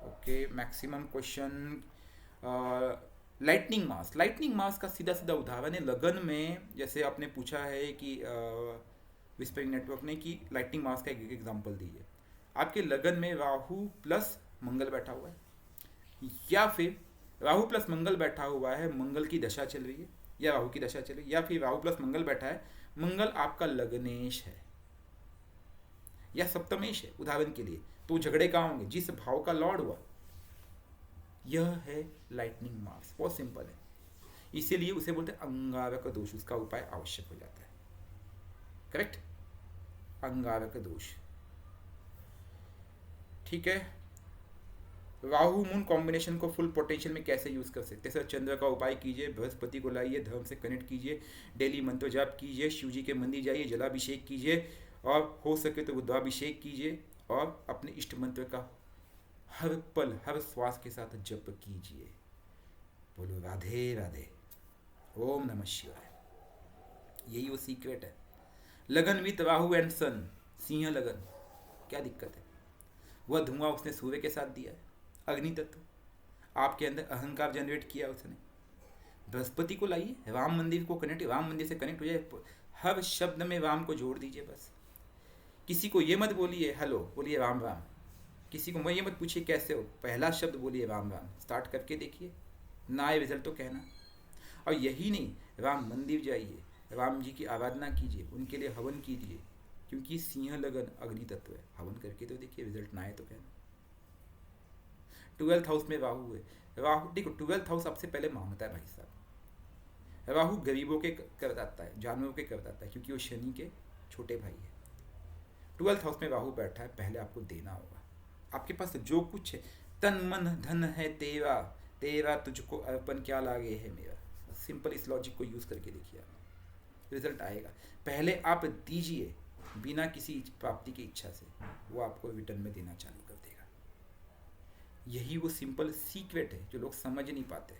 okay. Maximum question, lightning मास का सीधा सीधा उदाहरण है लगन में। जैसे आपने पूछा है कि विस्परिंग नेटवर्क ने कि लाइटनिंग मास का एक एग्जांपल दीजिए। आपके लगन में राहु प्लस मंगल बैठा हुआ है, या फिर राहु प्लस मंगल बैठा हुआ है, मंगल की दशा चल रही है, या राहु की दशा चल रही है, या फिर राहु प्लस मंगल बैठा है, मंगल आपका लग्नेश है या सप्तमेश है उदाहरण के लिए, तो झगड़े कहाँ होंगे? जिस भाव का लॉर्ड हुआ। यह है लाइटनिंग मास, बहुत सिंपल है, इसीलिए उसे बोलते हैं अंगारक दोष। उसका उपाय आवश्यक हो जाता है, करेक्ट, अंगारक दोष, ठीक है। राहु मून कॉम्बिनेशन को फुल पोटेंशियल में कैसे यूज कर सकते हैं? सर चंद्र का उपाय कीजिए, बृहस्पति को लाइए, धर्म से कनेक्ट कीजिए, डेली मंत्र जाप कीजिए, शिव जी के मंदिर जाइए, जलाभिषेक कीजिए, और हो सके तो रुद्राभिषेक कीजिए, और अपने इष्ट मंत्र का हर पल हर श्वास के साथ जप कीजिए। बोलो राधे राधे, ओम नमः शिवाय। यही वो सीक्रेट है। लगन विथ राहु एंड सन, सिंह लगन, क्या दिक्कत है? वह धुआं उसने सूर्य के साथ दिया है, अग्नि तत्व, आपके अंदर अहंकार जनरेट किया उसने। बृहस्पति को लाइए, राम मंदिर को कनेक्ट, राम मंदिर से कनेक्ट हो जाए, हर शब्द में राम को जोड़ दीजिए बस। किसी को ये मत बोलिए हेलो, बोलिए राम राम। किसी को मैं ये मत पूछिए कैसे हो, पहला शब्द बोलिए राम राम। स्टार्ट करके देखिए, ना आए रिजल्ट तो कहना। और यही नहीं, राम मंदिर जाइए, राम जी की आराधना कीजिए, उनके लिए हवन कीजिए, क्योंकि सिंह लगन अग्नि तत्व है। हवन करके तो देखिए, रिजल्ट ना आए तो कहना। 12th हाउस में राहु है। राहु देखो, 12th हाउस आपसे पहले मांगता है भाई साहब। राहु गरीबों के कर आता है, जानवरों के कर आता है, क्योंकि वो शनि के छोटे भाई है। 12th हाउस में राहु बैठा है, पहले आपको देना होगा। आपके पास जो कुछ है, तन मन धन है तेरा, तेरा तुझको अर्पण क्या लागे है मेरा। सिंपल इस लॉजिक को यूज़ करके देखिए, आप रिजल्ट आएगा। पहले आप दीजिए बिना किसी प्राप्ति की इच्छा से, वो आपको रिटर्न में देना चालू कर देगा। यही वो सिंपल सीक्रेट है जो लोग समझ नहीं पाते।